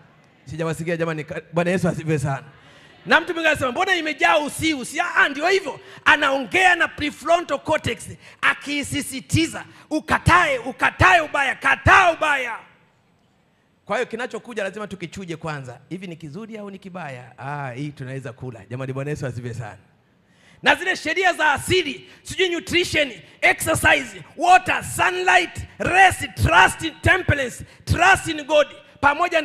Speaker 2: Sijawasikia jamani, Bwana Yesu asifiwe sana. Na mtu mwingine anasema mbona imejaa usi. Ndio hivyo. Anaongea na prefrontal cortex akisisitiza ukatae ubaya, kataa ubaya. Kwa hiyo kinachokuja lazima tukichuje kwanza. Hivi ni kizuri au ni kibaya? Hii tunaweza kula. Jamani, Bwana Yesu asifiwe sana. na zile sheria za asili, sijui nutrition, exercise, water, sunlight, rest, trust, temperance, trust in God, pamoja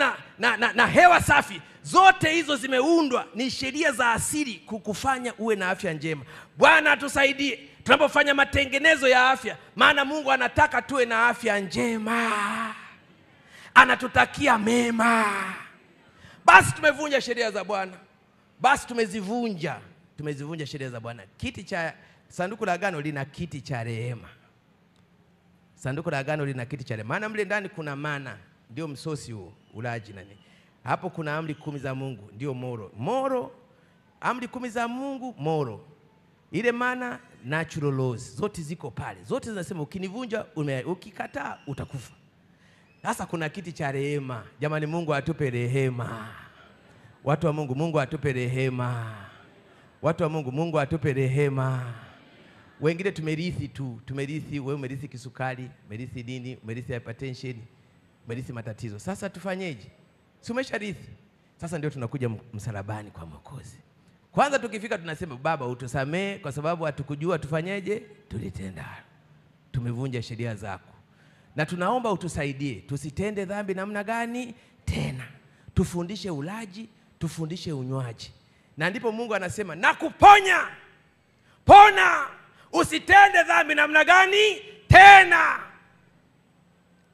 Speaker 2: na hewa safi, zote hizo zimeundwa, ni sheria za asili kukufanya uwe na afya njema. Bwana tusaidie tunapofanya matengenezo ya afya, maana Mungu anataka tuwe na afya njema, anatutakia mema. Basi tumevunja sheria za Bwana, basi tumezivunja sheria za Bwana. Sanduku la agano lina kiti cha rehema. Sanduku la agano lina kiti cha rehema. Maana mle ndani kuna mana, ndio msosi huo ulaji nani. Hapo kuna amri 10 za Mungu, ndio moro. Amri 10 za Mungu, moro. Ile mana, natural laws, zote ziko pale. Zote zinasema ukinivunja, ukikataa utakufa. Sasa kuna kiti cha rehema. Jamani, Mungu atupe rehema. Watu wa Mungu, Mungu atupe rehema. Watu wa Mungu, Mungu atupe rehema. Wengine tumerithi tu, wewe umerithi kisukari, umerithi nini, umerithi hypertension, umerithi matatizo. Sasa tufanyeje? Si umesharithi? Sasa ndio tunakuja msalabani kwa Mwokozi. Kwanza tukifika tunasema, Baba utusamee kwa sababu hatukujua tufanyeje, tulitenda. Tumevunja sheria zako. Na tunaomba utusaidie tusitende dhambi namna gani tena. Tufundishe ulaji, tufundishe unywaji. Na ndipo Mungu anasema, nakuponya. Pona, usitende dhambi namna gani tena.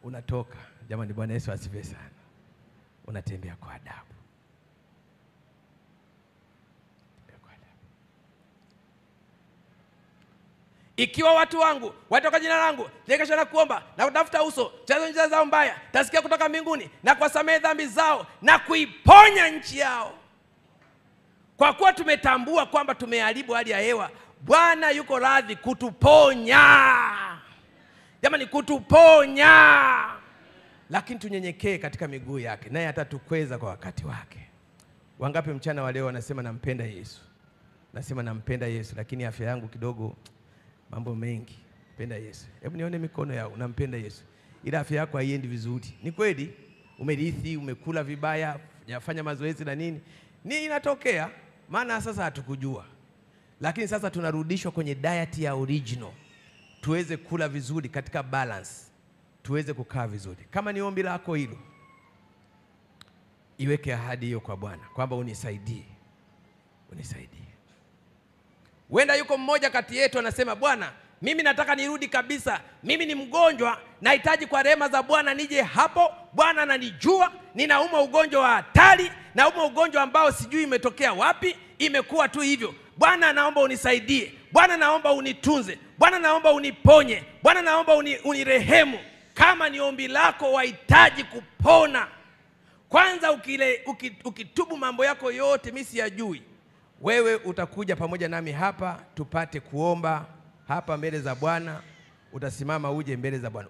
Speaker 2: Unatoka. Jamani, Bwana Yesu asifiwe sana. Unatembea kwa adabu. Ikiwa watu wangu watoka jina langu kesho na kuomba na kutafuta uso, chazo njia zao mbaya, tasikia kutoka mbinguni na kuwasamehe dhambi zao na kuiponya nchi yao. Kwa kuwa tumetambua kwamba tumeharibu hali ya hewa, Bwana yuko radhi kutuponya. Jamani, kutuponya. Lakini tunyenyekee katika miguu yake, naye atatukweza kwa wakati wake. Wangapi mchana wa leo wanasema nampenda Yesu? Nasema nampenda Yesu, lakini afya yangu kidogo mambo mengi. Penda Yesu. Hebu nione mikono yao, unampenda Yesu. Ila afya yako haiendi vizuri. Ni kweli umerithi, umekula vibaya, hujafanya mazoezi na nini. Ni inatokea, maana sasa hatukujua. Lakini sasa tunarudishwa kwenye diet ya original. Tuweze kula vizuri katika balance. Tuweze kukaa vizuri. Kama ni ombi lako hilo, iweke ahadi hiyo kwa Bwana kwamba unisaidie. Unisaidie. Wenda yuko mmoja kati yetu anasema, Bwana, mimi nataka nirudi kabisa. Mimi ni mgonjwa, nahitaji kwa rehema za Bwana nije hapo. Bwana ananijua, ninauma ugonjwa wa hatari, nauma ugonjwa ambao sijui imetokea wapi, imekuwa tu hivyo. Bwana naomba unisaidie. Bwana naomba unitunze. Bwana naomba uniponye. Bwana naomba unirehemu. Kama ni ombi lako wahitaji kupona, kwanza ukitubu mambo yako yote mimi siyajui, wewe utakuja pamoja nami hapa tupate kuomba hapa mbele za Bwana. Utasimama uje mbele za Bwana.